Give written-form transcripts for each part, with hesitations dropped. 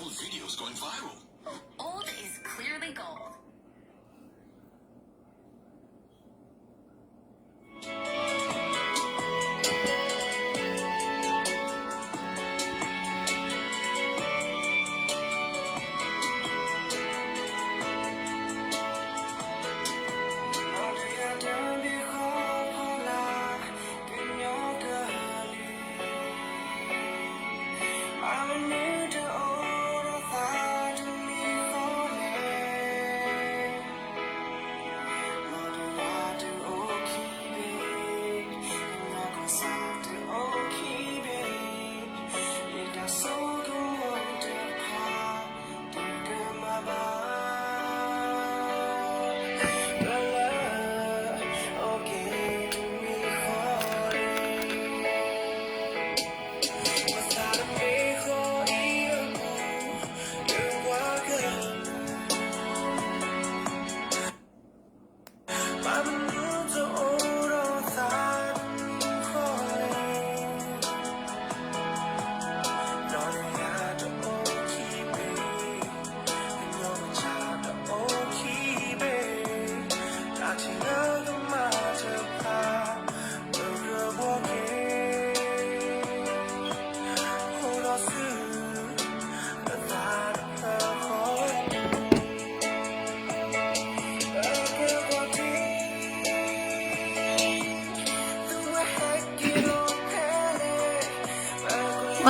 old videos going viral. Old is clearly gold.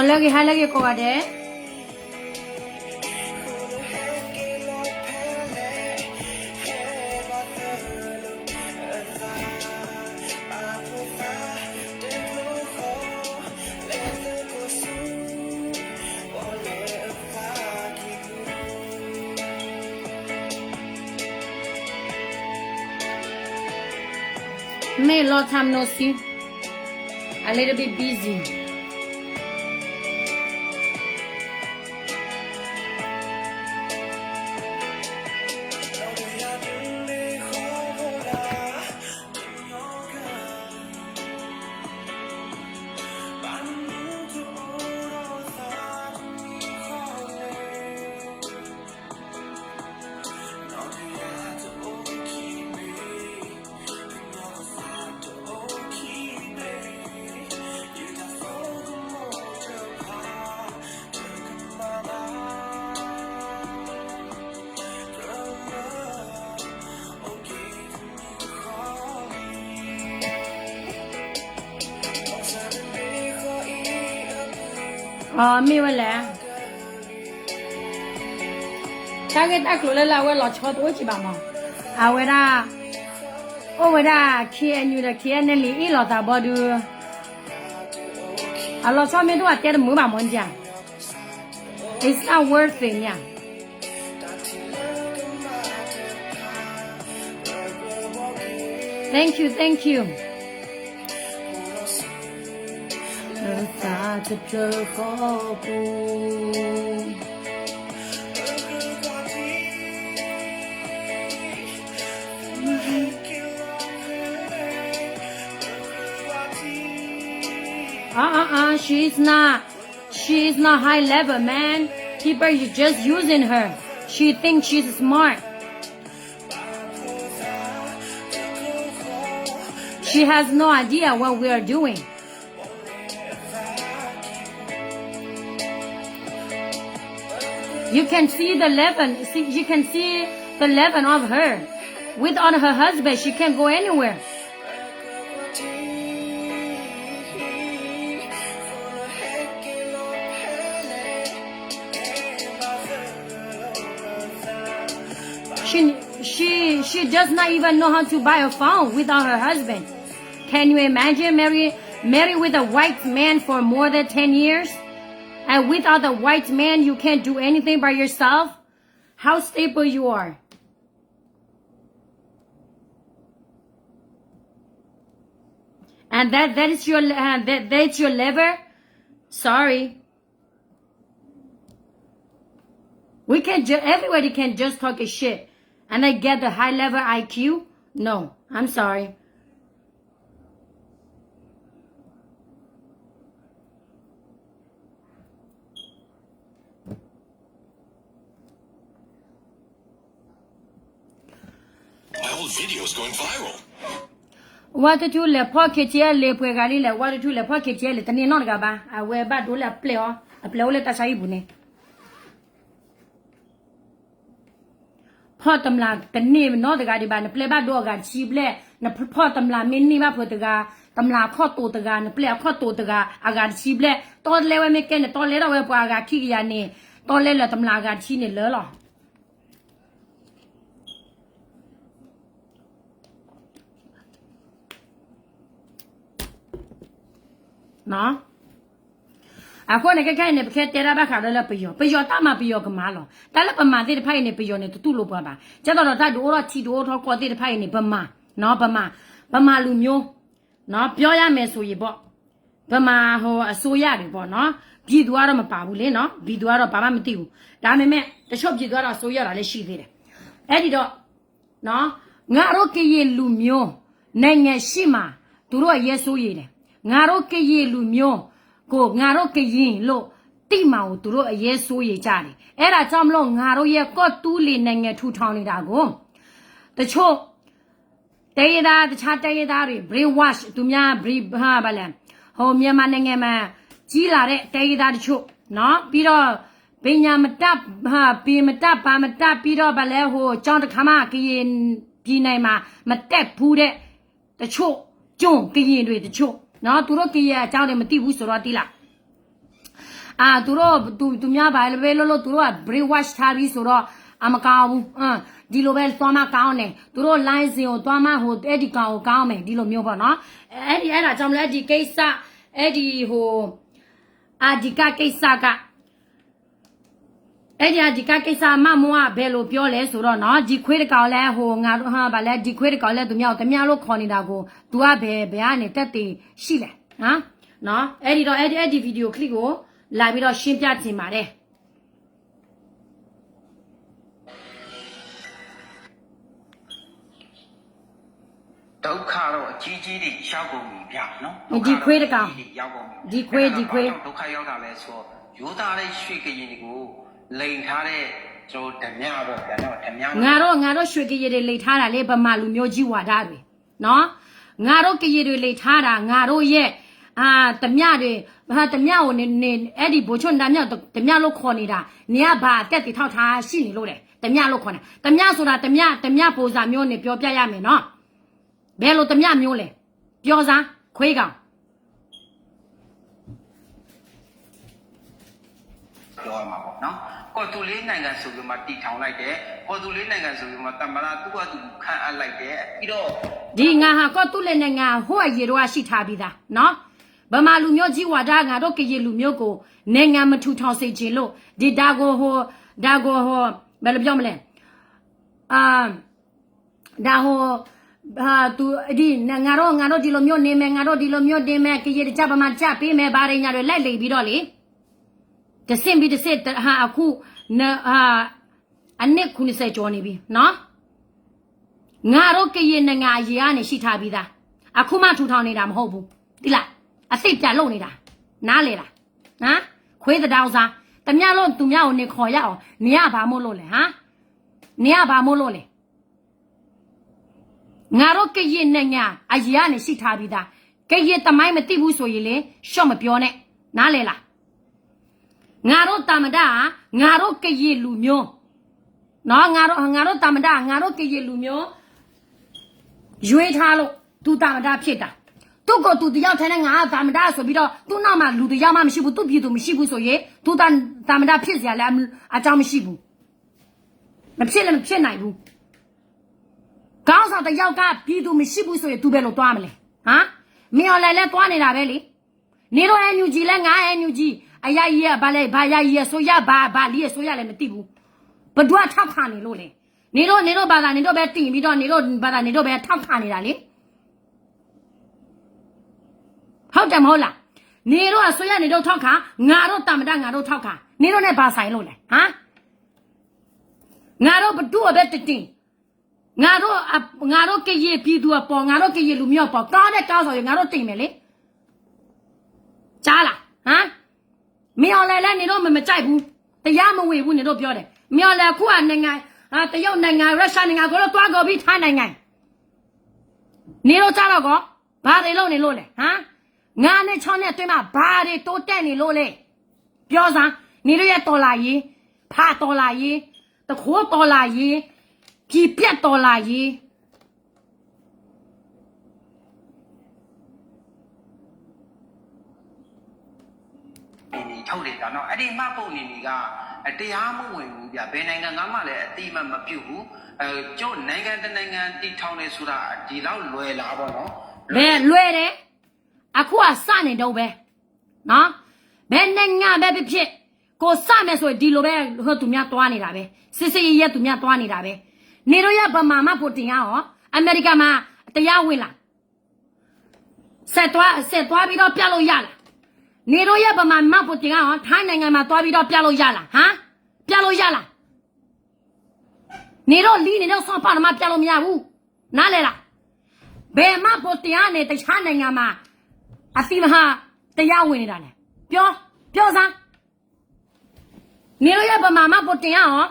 Lagi hal lagi kau ada. May lot time no see. A little bit busy. Me wala. Target aklo la we lo chot wo chi ba ma. A we da. O we da khie nyu da khie ne li I lo da bo du. A lo so me do a te mu ba mo ja. It's not worth it yeah. Thank you, thank you. She's not high level, man. People are just using her. She thinks she's smart. She has no idea what we are doing. You can see the level. You can see the level of her. Without her husband, she can't go anywhere. She does not even know how to buy a phone without her husband. Can you imagine marry with a white man for more than 10 years? And without the white man, you can't do anything by yourself? How stable you are. And that's your lever? Sorry. Everybody can just talk a shit. And I get the high level IQ? No, I'm sorry. old videos going viral. What to le pocket ye le puegali le what to le pocket ye le tani non gaba a we ba do le play o a play o le ta sai bu ne พ่อตำลากันนี่มันนอตกาดิบานเปลบ้าดอกาชีบแลนะพ่อตำลามินนี่ว่าเพื่อตกาตำลาพ่อโตตกานะเปลพ่อโตตกาอากาชีบแลตอนเลวไม่เก่งตอนเลวเราไปอากาขี้ยานี่ตอนเลวเราตำลากาชีนี่เลอหรอเนาะအခုနဲ့ခိုင်နဲ့ပခဲတဲရဘခါတော့လည်းပယောတမပယောကမာလောတာလည်းပမာတဲ့ဖိုင်နဲ့ပယောနဲ့တူလို့ပွားပါကျတော့တာဒိုတော့ချီဒိုတော့ကောတဲ့ဖိုင်နဲ့ဗမာနော်ဗမာလူမျိုးနော်ပြောရမယ်ဆိုရင်ပေါ့ဗမာဟိုအစိုးရတယ်ပေါ့နော်ပြည်သူကတော့မပါဘူးလေနော်ပြည်သူကတော့ဘာမှမသိဘူးဒါပေမဲ့တချို့ပြည်သူကတော့အစိုးရတာလည်းရှိသေးတယ်အဲ့ဒီတော့နော်ငါတို့ကရေလူမျိုးနိုင်ငံရှိမှသူတို့ရဲဆိုးရတယ်ငါတို့ကရေလူမျိုးကိုငါတို့ကရင်လို့တိမောင်သူတို့အရေးဆိုးရကြတယ်အဲ့ဒါကြောင့်မလို့ငါတို့ရဲ့ကော့တူးလီနိုင်ငံထူထောင်နေတာကိုတချို့တရေသားတခြားတရေသားတွေ brain wash သူများဟာဗလဲဟိုမြန်မာနိုင်ငံမှာကြီးလာတဲ့တရေသားတချို့နော်ပြီးတော့ပညာမတတ်ဟာပေမတတ်ပါမတတ်ပြီးတော့ဗလဲဟိုကျောင်းတစ်ခါမှကရင်ပြည်နိုင်မှာမတက်ဘူးတဲ့တချို့ကျွန်းကရင်တွေတချို့နော်သူတို့ကရအကြောင်းတွေမသိဘူးဆိုတော့တိလားသူတို့သူများပါလေလို့သူတို့က brain wash ထားပြီးဆိုတော့အမကောင်းဘူးဒီလိုပဲသွားမကောင်းတယ်သူတို့ line စင်ကိုသွားမဟိုအဲ့ဒီကောင်ကိုကောင်းမယ်ဒီလိုမျိုးပေါ့နော်အဲ့ဒါကြောင့်လည်းဒီကိစ္စအဲ့ဒီဟိုဒီကကိစ္စကအဲ့ဒီကကိစ္စမမောကဘယ်လိုပြောလဲဆိုတော့နော်ဒီခွေးတကောင်လဲဟိုငါတို့ဟာဗာလဲဒီခွေးတကောင်လဲသူမြောက်တမလို့ခေါ်နေတာကို तू ကဘယ်ကနေတက်တည်ရှိလဲနော်အဲ့ဒီတော့အဲ့ဒီဗီဒီယိုကလစ်ကိုလာပြီးတော့ရှင်းပြချင်ပါတယ်ဒုက္ခတော့အကြီးကြီးတွေရောက်ကုန်ပြီဗျနော်ဒီခွေးတကောင်ရောက်ကုန်ပြီဒီခွေးဒုက္ခရောက်တာလဲဆိုတော့ရိုးသားတဲ့ရွှေကရင်တွေကိုလိန်ထားတဲ့ကျွန်တော်ဓမြပေါ့ဗျာနော်ဓမြငါတို့ရွှေကရည်တွေလိန်ထားတာလေဗမာလူမျိုးကြီးဝါဒတွေနော်ငါတို့ကရည်တွေလိန်ထားတာငါတို့ရဲ့ဓမြတွေဓမြကိုနေအဲ့ဒီဘိုးချွန်းဓမြလို့ခေါ်နေတာနေကဘာတက်တီထောက်ထားရှိနေလို့လေဓမြလို့ခေါ်တယ်ဓမြဆိုတာဓမြပုံစံမျိုးနဲ့ပြောပြရမယ်နော်ဘယ်လိုဓမြမျိုးလဲပြောစားခွေးကောင်ပြောရမှာပေါ့နော်ကော်တူလေးနိုင်ငံဆိုပြီးမှတီထောင်လိုက်တယ်ကော်တူလေးနိုင်ငံဆိုပြီးမှတမန်တော်သူကသူခန့်အပ်လိုက်တယ်ပြီးတော့ဒီငါဟာကော်တူလေးနိုင်ငံဟိုအရေတော့ရှိထားပြီးသားနော်ဗမာလူမျိုးကြီးဝါဒငါတို့ကရေလူမျိုးကိုနိုင်ငံမထူထောင်စေချင်လို့ဒီဒါကိုဟိုဘယ်လိုပြောမလဲဒါဟိုသူဒီငါတို့ဒီလိုမျိုးနေမယ်ငါတို့ဒီလိုမျိုးတင်မယ်ကရေတကြပါမှကြပေးမယ်ဗာရညာတွေလိုက်လိပြီးတော့လေတစင်ပြီးတစက်ဟာအခုအနစ်90ကျော်နေပြီနော်ငါတို့ကရင်နိုင်ငံအရေးကနေရှိထားပြီးသားအခုမှထူထောင်နေတာမဟုတ်ဘူးတိလားအစိတ်ပြလုံနေတာနားလေလားခွေးတောင်စားတမလို့သူများကိုနေခေါ်ရအောင်နေရဘာမို့လို့လဲနေရဘာမို့လို့လဲငါတို့ကရင်နိုင်ငံအရေးကနေရှိထားပြီးသားကရင်တမိုင်းမသိဘူးဆိုရင်လေရှော့မပြောနဲ့နားလေလားငါတို့တာမဒငါတို့ကရေလူမျိုးနော်ငါတို့တာမဒငါတို့ကရေလူမျိုးရွေးထားလို့သူတာမဒဖြစ်တာသူ့ကိုသူတယောက်ထဲနဲ့ငါတာမဒဆိုပြီးတော့သူ့နောက်မှာလူတယောက်မှမရှိဘူးသူ့ပြည်သူမရှိဘူးဆိုရင်သူတာမဒဖြစ်စရာလည်းအကြောင်းမရှိဘူးမဖြစ်လည်းမဖြစ်နိုင်ဘူးကောင်းဆောင်တယောက်ကပြည်သူမရှိဘူးဆိုရင်သူဘယ်လိုသွားမလဲမင်းလည်းသွားနေတာပဲလေနေတော့အန်ယူဂျီလဲငါအန်ယူဂျီအရာကြီးကဘာလဲဘာရာကြီးဆိုရဘာလီဆိုရလည်းမသိဘူးဘဒွားထောက်ခါနေလို့လေနေတော့ဘာသာနေတော့ပဲတင်ပြီးတော့နေတော့ဘာသာနေတော့ပဲထောက်ခါနေတာလေဟုတ်တယ်မဟုတ်လားနေတော့ဆိုရနေတော့ထောက်ခါငါတို့တာမတငါတို့ထောက်ခါနေတော့နဲ့ဘာဆိုင်လို့လဲငါတို့ဘဒွားပဲတင်ငါတို့ကရေပြည်သူပေါ်ငါတို့ကရေလူမျိုးပေါ်ကောင်းတဲ့ကောင်းဆောင်ရငါတို့တင်မယ်လေကြားလားမင်းလည်းနေတော့မကြိုက်ဘူးတရားမဝင်ဘူးနေတော့ပြောတယ်မင်းလည်းခုကနိုင်ငံတရုတ်နိုင်ငံရုရှားနိုင်ငံကိုတော့တွားကိုပြီးထားနိုင်ငံ နေတော့ကြတော့ကောဘာတွေလုပ်နေလို့လဲဟမ်ငါနဲ့6နဲ့တွင်းမှာဘာတွေတိုးတက်နေလို့လဲပြောစမ်းနေတော့ရဲ့တော်လာရေးဖာတော်လာရေးတခိုးတော်လာရေးကြီးပြတ်တော်လာရေး နေထုတ်တယ်ဒါနော်အဲ့ဒီမှတ်ဖို့နေနေကတရားမဝင်ဘူးဗျဘယ်နိုင်ငံကမှလည်းအတိမမပြုတ်ဘူးကျို့နိုင်ငံတနိုင်ငံတီထောင်နေဆိုတာဒီလောက်လွယ်လားပေါ့နော် ဘယ်လွယ်တယ်အခုကစနေတော့ပဲနော်ဘယ်နိုင်ငံပဲဖြစ်ကိုစမယ်ဆိုဒီလိုပဲဟိုသူများတွားနေတာပဲစစ်စစ်ရဲသူများတွားနေတာပဲနေတော့ရဗမာမဖို့တင်ရအောင်အမေရိကန်မှာတရားဝင်လာဆက်သွားပြီးတော့ပြလို့ရလားနေတော့ရဗမာမဖို့တင်ရအောင်ထိုင်းနိုင်ငံမှာတွားပြီးတော့ပြလို့ရလားဟမ်ပြလို့ရလားနေတော့လီနေတော့ဆောင်းပါမပြလို့မရဘူးနားလေလားဘယ်မှဖို့တရားနဲ့တခြားနိုင်ငံမှာအစီမဟာတရားဝင်နေတာလဲပြောစမ်းနေလို့ရဗမာမဖို့တင်ရအောင်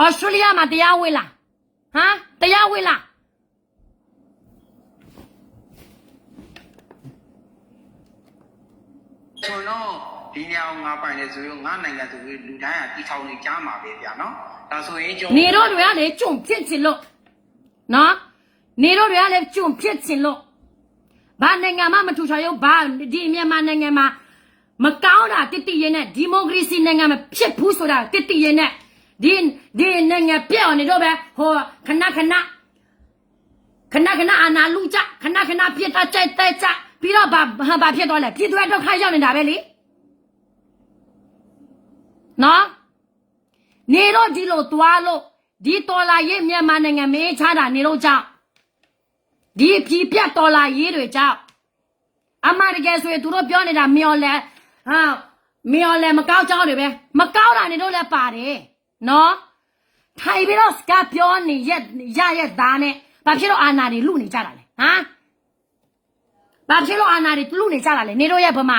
ဩစတြေးလျမှာတရားဝင်လားဟမ်တရားဝင်လားဆိုတော့ဒီညောင်ငါပိုင်နေဆိုရင်ငါနိုင်ငံဆိုပြီးလူတိုင်းကတီထောင်နေကြားမှာပဲဗျာနော်ဒါဆိုရင်ကျုံနေတော့တွေကလေကြုံဖြစ်ချင်လို့နော်နေတော့တွေကလေကြုံဖြစ်ချင်လို့ဘာနိုင်ငံမှမထူထောင်ရုံဘာဒီမြန်မာနိုင်ငံမှာမကောင်းတာတိတိရဲနဲ့ဒီမိုကရေစီနိုင်ငံမှာဖြစ်ဘူးဆိုတာတိတိရဲနဲ့ဒီနိုင်ငံပြောင်းနေတော့ပဲဟိုခဏအာနာလူကြခဏပြစ်တာကြိုက်တဲ့ကြပြီးတော့ဘာဖြစ်တော့လဲပြည်သူဒုက္ခရောက်နေတာပဲလေနော်နေတော့ဒီလိုသွားလို့ဒီတော်လာရေးမြန်မာနိုင်ငံမင်းချတာနေတော့ကြောင့်ဒီပြည်ပြတ်တော်လာရေးတွေကြောင့်အမရကယ်ဆိုရင်သူတို့ပြောနေတာမျော်လဲမကောက်ကြောင်းတွေပဲမကောက်တာနေတော့လဲပါတယ်နော်ထိုင်ပြီးတော့စကားပြောနေရက်သားနဲ့ဘာဖြစ်လို့အာနာတွေလူနေကြတာလဲဟမ်ဘာဖြစ်လို့အာနာတွေလူနေကြတာလဲနေတော့ရဲ့ဗမာ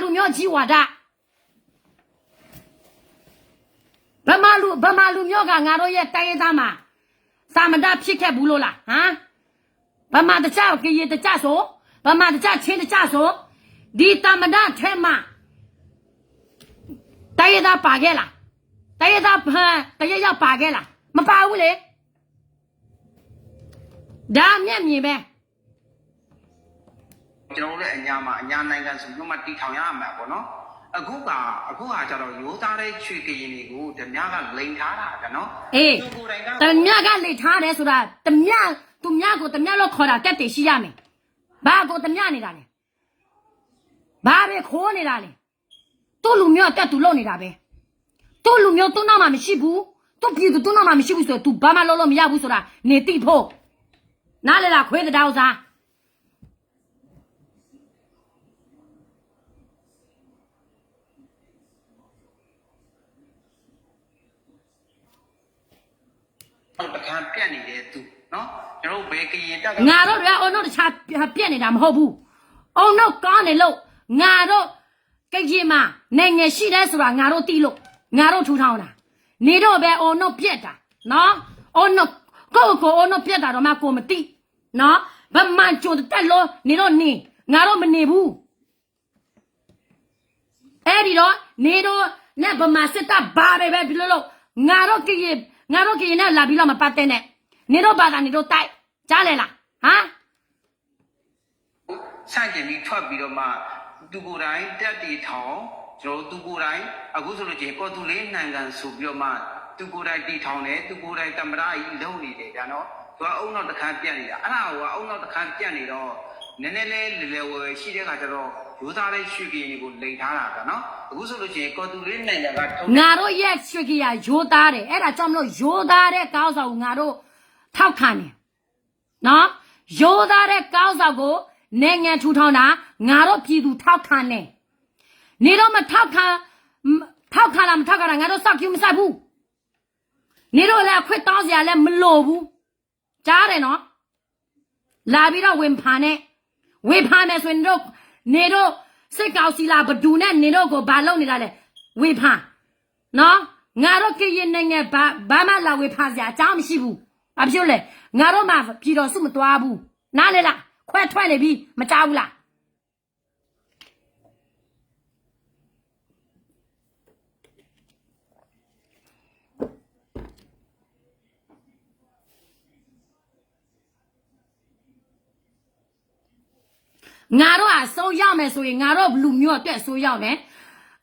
လူမျိုးကြီးဝါဒဗမာလူမျိုးကငါတို့ရဲ့တိုင်းရသားမှာစာမတဖြစ်ခဲ့ဘူးလို့လားဟမ်ဗမာတကြကရေတကြဆိုဗမာတကြချင်းတကြဆိုဒီတမဒထဲမှာတိုင်းရသားပါခဲ့လားတိုင်းရသားတရရောက်ပါခဲ့လားမပါဘူးလေဒါမျက်မြင်ပဲကျွန်တော်တို့လည်းအညာနိုင်ငံဆိုပြီးမှတီထောင်ရမှာပေါ့နော်အခုဟာကျတော့ရိုးသားတဲ့ချွေကရင်တွေကိုဓမြကလိန်ထားတာကနော်အေးဓမြကလိန်ထားတယ်ဆိုတာဓမြသူမြကိုဓမြလို့ခေါ်တာတက်တည်ရှိရမယ်ဘာကိုဓမြနေတာလဲဘာပဲခိုးနေတာလဲသူ့လူမျိုးတက်သူလုပ်နေတာပဲသူ့လူမျိုးသူ့နောက်မှာမရှိဘူးသူ့ပြည်သူနောက်မှာမရှိဘူးဆိုတော့ तू ဘာမှလုပ်လို့မရဘူးဆိုတာနေတိဖို့နားလေလားခွေးတောင်စားတခါပြက်နေတဲ့သူနော်ကျွန်တော်ဘယ်ကရင်တက်ကငါတို့တွေအုံတို့တခြားပြက်နေတာမဟုတ်ဘူးအုံတို့ကောင်းနေလို့ငါတို့ကြည်မှာနိုင်ငံရှိတယ်ဆိုတာငါတို့သိလို့ငါတို့ထူထောင်တာနေတော့ပဲအုံတို့ပြက်တာနော်အုံတို့ကိုအုံတို့ပြက်တာတော့မှကိုမသိနော်ဗမာကျိုးတက်လို့နေတော့နေငါတို့မနေဘူးအဲ့ဒီတော့နေတော့နဲ့ဗမာစစ်တပ်ဘာပဲဒီလိုလို့ငါတို့ကြည်နဲ့လာပြီးတော့မပတ်တဲ့နဲ့နေတော့ဘာသာနေတော့တိုက်ကြားလဲလားဟမ်ဆန့်ကျင်ပြီးထွက်ပြီးတော့မှသူကိုယ်တိုင်တက်တီထောင်ကျွန်တော်သူကိုယ်တိုင်အခုဆိုလို့ချင်းပေါ်သူလေးနိုင်ငံဆိုပြီးတော့မှသူကိုယ်တိုင်တီထောင်တယ်သူကိုယ်တိုင်တမရကြီးလုံနေတယ်ဗျာနော်သူကအုံနောက်တစ်ခါပြက်နေတာအဲ့ဒါကအုံနောက်တစ်ခါပြက်နေတော့နည်းနည်းလေးဝယ်ရှိတဲ့ခါကျတော့ရိုးသားတဲ့ရွှေကင်းကိုလိန်ထားတာဗျာနော်အခုဆိုလို့ချင်းပေါ်သူလေးနိုင်ငံကငါတို့ရဲ့ရွှေကင်းရိုးသားတယ်အဲ့ဒါကြောင့်မလို့ရိုးသားတဲ့ကောင်းဆောင်ကိုငါတို့ထောက်ခံတယ်နော်ရိုးသားတဲ့ကောင်းဆောင်ကိုနိုင်ငံထူထောင်တာငါတို့ပြည်သူထောက်ခံတယ်နေတော့မထောက်ခံလားမထောက်ခံတာငါတို့စောက်ကျူးမဆိုင်ဘူးနေတော့လည်းအခွင့်တောင်းစရာလည်းမလိုဘူးကြားတယ်နော်လာပြီးတော့ဝင်ဖာမယ်ဆိုရင်နေတော့စိတ်ကောက်စီလာဘဒူနဲ့နေတော့ကိုဘာလုပ်နေတာလဲဝင်ဖာနော်ငါတို့ကရင်နိုင်ငံဘာမှလာဝင်ဖာစရာအကြောင်းမရှိဘူး ဘာဖြစ်လဲငါတို့မှပြည်တော်စုမသွားဘူးနားလေလားခွဲထွက်နေပြီမကြောက်ဘူးလားငါတို့ကစိုးရောက်မယ်ဆိုရင်ငါတို့လူမျိုးအတွက်စိုးရောက်တယ်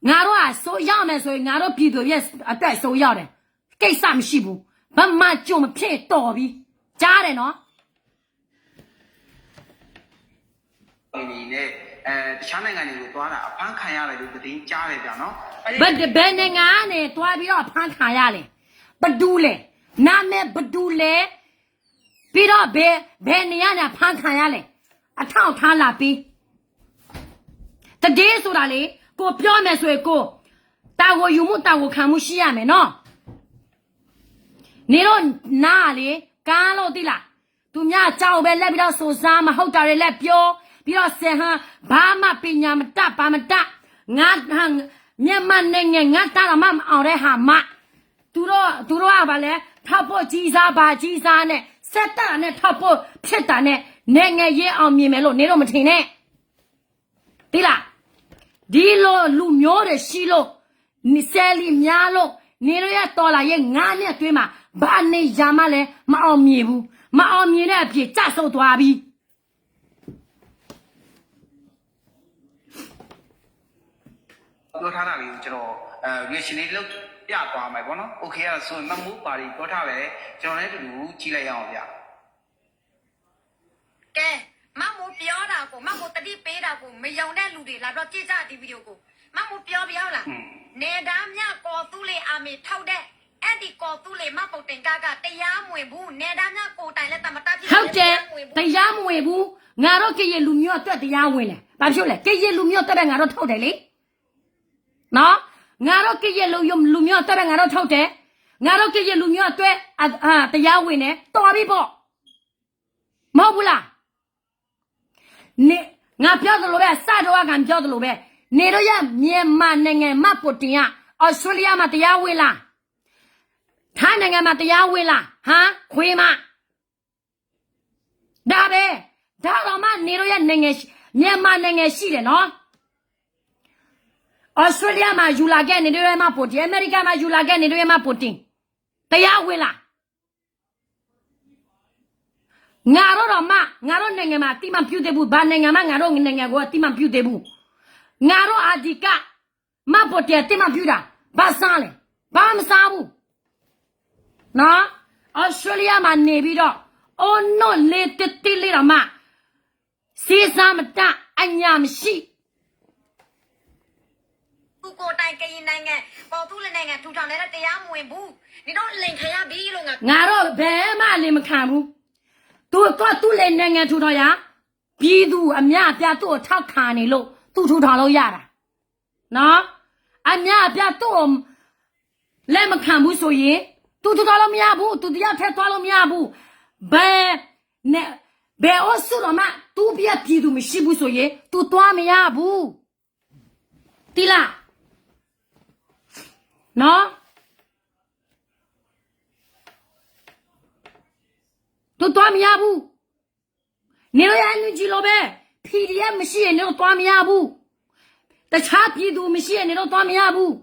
ငါတို့ကစိုးရောက်မယ်ဆိုရင်ငါတို့ပြည်သူရဲ့အတွက်စိုးရောက်တယ်ကိစ္စမရှိဘူးဘာမှကြုံမဖြစ်တော်ပြီကြားတယ်နော်ဒီနဲ့တခြားနိုင်ငံတွေကိုသွားတာအဖမ်းခံရတယ်လို့သတင်းကြားတယ်ဗျာနော်ဘယ်နိုင်ငံကနေတွားပြီးတော့ဖမ်းခံရလဲဘဒူလဲနာမည်ဘဒူလဲပြီးတော့ဘယ်နေရာနဲ့ဖမ်းခံရလဲအထောက်ထားလာပြီးတတိဆိုတာလေကိုပြောမယ်ဆိုရင်ကိုတာကိုယူမှုတာကိုခံမှုရှိရမယ်နော်နေတော့နားလေကားလို့သိလားသူများကြောက်ပဲလက်ပြီးတော့စိုးစားမဟုတ်တာတွေလက်ပြောပြီးတော့ဆင်ဟန်ဘာမှပညာမတတ်ဘာမတတ်ငါမြန်မာနိုင်ငံငါတာမမအောင်တဲ့ဟာမသူတို့ကဘာလဲထောက်ဖို့ကြီးစားပါကြီးစားနဲ့စက်တာနဲ့ထောက်ဖို့ဖြစ်တာနဲ့နိုင်ငံရေးအောင်မြင်မယ်လို့နေတော့မထင်နဲ့သိလားဒီလိုလူမျိုးတွေရှိလို့ဆယ်လီများလို့နေရတော်လာရဲ့ငါးနဲ့တွင်းမှာဘာနေရမလဲမအောင်မြင်ဘူးမအောင်မြင်တဲ့အဖြစ်ကြဆုပ်သွားပြီပြောထားတာလေးကိုကျွန်တော်reaction လေးလုပ်ပြသွားမယ်ပေါ့နော်။ Okay အဲ့ဆိုရင်မမိုးပါရီပြောထားတယ်ကျွန်တော်လည်းတူတူကြည့်လိုက်ရအောင်ဗျာကဲမမိုးပြောတာကိုမမိုးတတိပေးတာကိုမယုံတဲ့လူတွေလာတော့ကြည့်ကြဒီဗီဒီယိုကိုမမိုးပြောလားနေသားမြကော်သူလေအာမေထောက်တဲ့အဲ့ဒီကော်သူလေမပုတ်တင်ကတရားမဝင်ဘူးနေသားမြကိုတိုင်လက်တမတတ်ဖြစ်ဟုတ်တယ်တရားမဝင်ဘူးငါတို့ကရေလူမျိုးအတွက်တရားဝင်တယ်ဘာဖြစ်လဲကရေလူမျိုးအတွက်ငါတို့ထောက်တယ်လေနော်ငါတို့ကရေလူမျိုးအတွက်ငါတို့ထောက်တယ်ငါတို့ကရေလူမျိုးအတွက်တရားဝင်တယ်တော်ပြီပေါ့မဟုတ်ဘူးလားနေငါပြောသလိုပဲစတော့ကံပြောသလိုပဲနေတော့ရမြန်မာနိုင်ငံမှာပိုတင်ရအော်စတြေးလျမှာတရားဝင်လားထိုင်းနိုင်ငံမှာတရားဝင်လားဟမ်ခွေးမဒါပဲဒါတော့မှနေတော့ရနိုင်ငံမြန်မာနိုင်ငံရှိတယ်နော်ဩစတြေးလျမှာယူလာခဲ့နေတော့ရမှာပိုတင်အမေရိကမှာယူလာခဲ့နေတော့ရမှာပိုတင်တရားဝင်လားငါတို့တော့မှငါတို့နိုင်ငံမှာတိမပြုတ်တဲ့ဘူးဘာနိုင်ငံမှာငါတို့နိုင်ငံကိုတိမပြုတ်တဲ့ဘူးငါတို့အာဒီကမပေါ်တဲ့တိမပြုတ်တာဘာစားလဲဘာမစားဘူးနော်ဩစတြေးလျမှာနေပြီးတော့အိုးနို့လေတိလေးတော့မှစီစားမတအညာမရှိသူကိုတိုင်ကရင်နိုင်ငံပေါ်သူလည်းနိုင်ငံထူထောင်တဲ့တရားမဝင်ဘူးနေတော့လင်ခရပြီလို့ငါတို့ဘယ်မှလင်မခံဘူးသူလည်းနိုင်ငံထူထောင်ရပြည်သူအများအပြားသူ့ကိုထောက်ခံနေလို့သူထူထောင်လို့ရတာနော်အများအပြားသူ့ကိုလက်မခံဘူးဆိုရင်သူထူထောင်လို့မရဘူးသူတရားထက်သွားလို့မရဘူးဘယ်အဆူတော့မှသူပြပြည်သူမရှိဘူးဆိုရင်သူသွားမရဘူးတိလားနော်သူသွားမရဘူးနေရအလူကြီးလိုပဲ PDF မရှိရင်တော့သွားမရဘူးတခြားပြည်သူမရှိရင်တော့သွားမရဘူး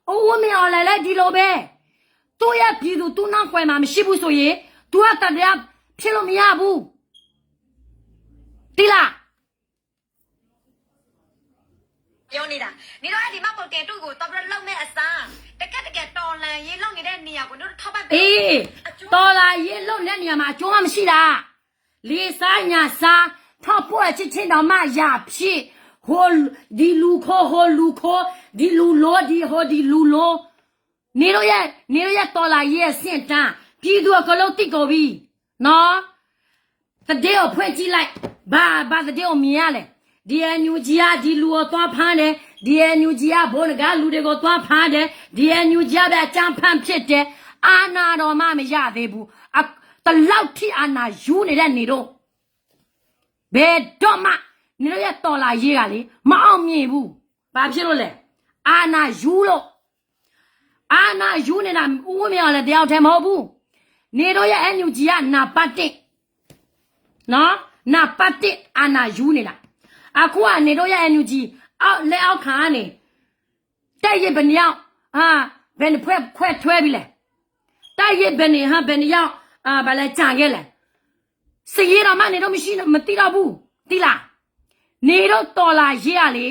အိုးမရလဲဒီလိုပဲသူရပြည်သူသူနောက်ွယ်မှာမရှိဘူးဆိုရင် तू ကတရားဖြစ်လို့မရဘူးတိလားပြောနေတာနေတော့အဲ့ဒီမပုတ်တင်သူ့ကိုတော်တော်လုံးမဲ့အစားတကက်တော်လန်ရေးလုံးနေတဲ့နေရာကိုတို့ထောက်ပတ်အေးတော်လာရေးလုံးတဲ့နေရာမှာအကျိုးမရှိတာလေးစားညာစားထောက်ဖို့ချင်းတော်မှရဖြစ်ဟိုဒီလူခိုဟိုလူခိုဒီလူလိုဒီဟိုဒီလူလိုနေရတော်လာရေးစင့်တန်းပြည်သူကလုံးတိတ်ကုန်ပြီနော်တတဲ့ကိုဖွင့်ကြည့်လိုက်ဘာတတဲ့ကိုမြင်ရလဲဒီအန်ယူဂျီကဒီလူကိုသွားဖမ်းတယ်ဒီအန်ယူဂျီကဘိုးနဂါလူတွေကိုသွားဖမ်းတယ်ဒီအန်ယူဂျီကပဲအကြမ်းဖမ်းဖြစ်တယ်အာနာတော်မှမရသေးဘူးတလောက်ထိအာနာယူနေတဲ့နေတော့ဘယ်တော့မှနေရတော်လာရေးကလေမအောင်မြင်ဘူးဘာဖြစ်လို့လဲအာနာယူလို့အာနာယူနေတာဦးမရလည်းတယောက်တည်းမဟုတ်ဘူး နေတော့ရဲ့ NUG ကနာပတ်တစ်နော်နာပတ်တစ်အာနာယူနေတာအခုကနေတော့ရဲ့ NUG အောက်လက်အောက်ခံကနေတိုက်ရဘယ်နှယောက်ဘယ်နှခွဲထွဲပြီလဲတိုက်ရဘယ်နှဘယ်နှယောက်ဘာလဲကြံခဲ့လဲစည်ရတော့မနေတော့မရှိမသိတော့ဘူးသိလားနေတော့တော်လာရေးရလေ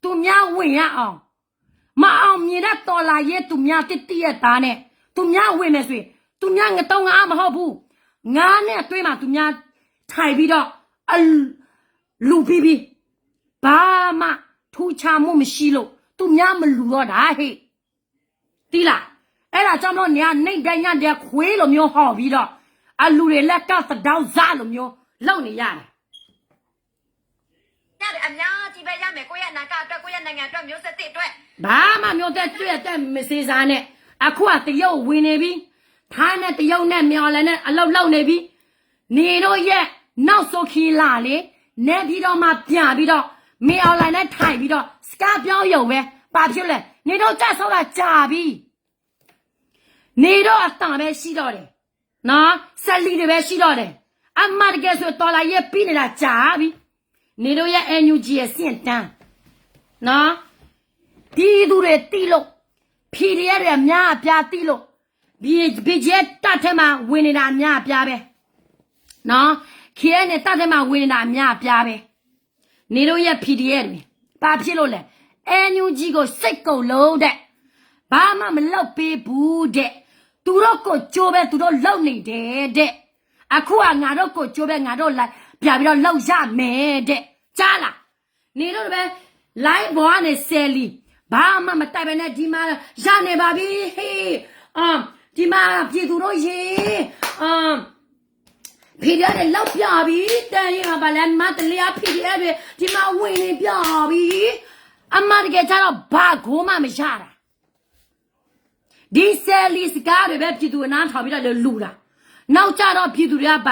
သူများဝင်ရအောင်မအောင်မြင်တဲ့တော်လာရေးသူများတိတိရဲ့သားနဲ့သူများဝင်မယ်ဆိုရင်သူများငတုံးငါမဟုတ်ဘူးငါနဲ့အတွင်းမှာသူများထိုင်ပြီးတော့လူပြီးဘာမှထူချမှုမရှိလို့သူများမလူတော့တာဟဲ့တီးလားအဲ့ဒါကြောင့်မလို့နေနိုင်တဲ့ညတဲ့ခွေးလိုမျိုးဟော်ပြီးတော့လူတွေလက်ကသတောင်းစားလိုမျိုးလုံနေရတယ်အများကြီးပဲရမယ်ကိုယ့်ရဲ့အနာဂတ်အတွက်ကိုယ့်ရဲ့နိုင်ငံအတွက်မျိုးဆက်သစ်အတွက်ဘာမှမျိုးတဲ့တွေ့တဲ့မစေးစားနဲ့အခုကတရုတ်ဝင်နေပြီထိုင်းနဲ့တရုတ်နဲ့မြော်လည်းနဲ့အလောက်လောက်နေပြီနေတော့ရဲ့နောက်ဆိုခီလာလေနေပြီးတော့မှပြန်ပြီးတော့မေအွန်လိုင်းနဲ့ထိုင်ပြီးတော့စကားပြောရုံပဲဘာဖြစ်လဲနေတော့ကြဆောက်တာကြာပြီနေတော့အတန်ပဲရှိတော့တယ်နော်ဆက်လီတွေပဲရှိတော့တယ်အမတ်ကဲဆိုတော်လာရဲ့ပြီးနေတာကြာပြီနေတော့ရဲ့ NUG ရဲ့စင့်တန်းနော်ဒီသူတွေတီးလို့ဖီရီရဲ့အများအပြားတီးလို့ဘီဂျက်တတ်ထဲမှာဝင်နေတာအများအပြားပဲနော်ခေရနဲ့တတ်ထဲမှာဝင်နေတာအများအပြားပဲနေတော့ရဲ့ PDF တွေဘာဖြစ်လို့လဲ NUG ကိုစိတ်ကုန်လုံးတဲ့ဘာမှမလောက်ပေးဘူးတဲ့သူတို့ကိုကြိုးပဲသူတို့လောက်နေတယ်တဲ့အခုကငါတို့ကိုကြိုးပဲငါတို့လိုက်ပြပြီးတော့လောက်ရမယ်တဲ့ကြားလားနေတော့ပဲ live ဘောကနေဆယ်လီဘာမှမတိုက်ပဲနဲ့ဒီမှာရနေပါပြီဟေးဒီမှာပြည်သူတို့ရေPDF တွေလောက်ပြပြီတန်ရင်ကလည်းမတ်လျာ PDF တွေဒီမှာဝင်နေပြပြီအမတကယ်ကျတော့ဘာကိုမှမရတာဒီဆယ်လီစကားတွေပဲပြည်သူအနားထောင်ပြီးတော့လူတာနောက်ကြတော့ပြည်သူတွေက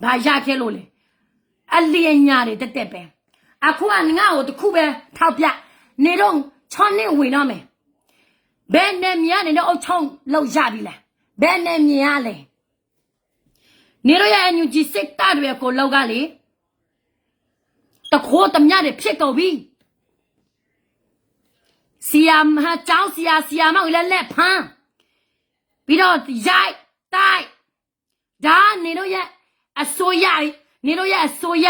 ဘာရခဲ့လို့လဲအလျင်ညာတွေတက်တက်ပဲအခုကငါ့ကိုတခုပဲထောက်ပြနေတော့6နှစ်ဝင်တော့မယ်ဘယ်နဲ့မြနေတော့အုတ်ချောင်းလောက်ရပြီလားဘယ်နဲ့မြင်ရလဲနေတော့ရဲ့ NUG စစ်တပ်တွေကိုလောက်ကလေတခိုးတမြတွေဖြစ်ကုန်ပြီဆီယာမကျောင်းဆီယာမောက်လည်းလက်ဖမ်းပြီးတော့ရိုက်တိုက်ဒါနေတော့ရဲ့အစိုးရနေတော့ရဲ့အစိုးရ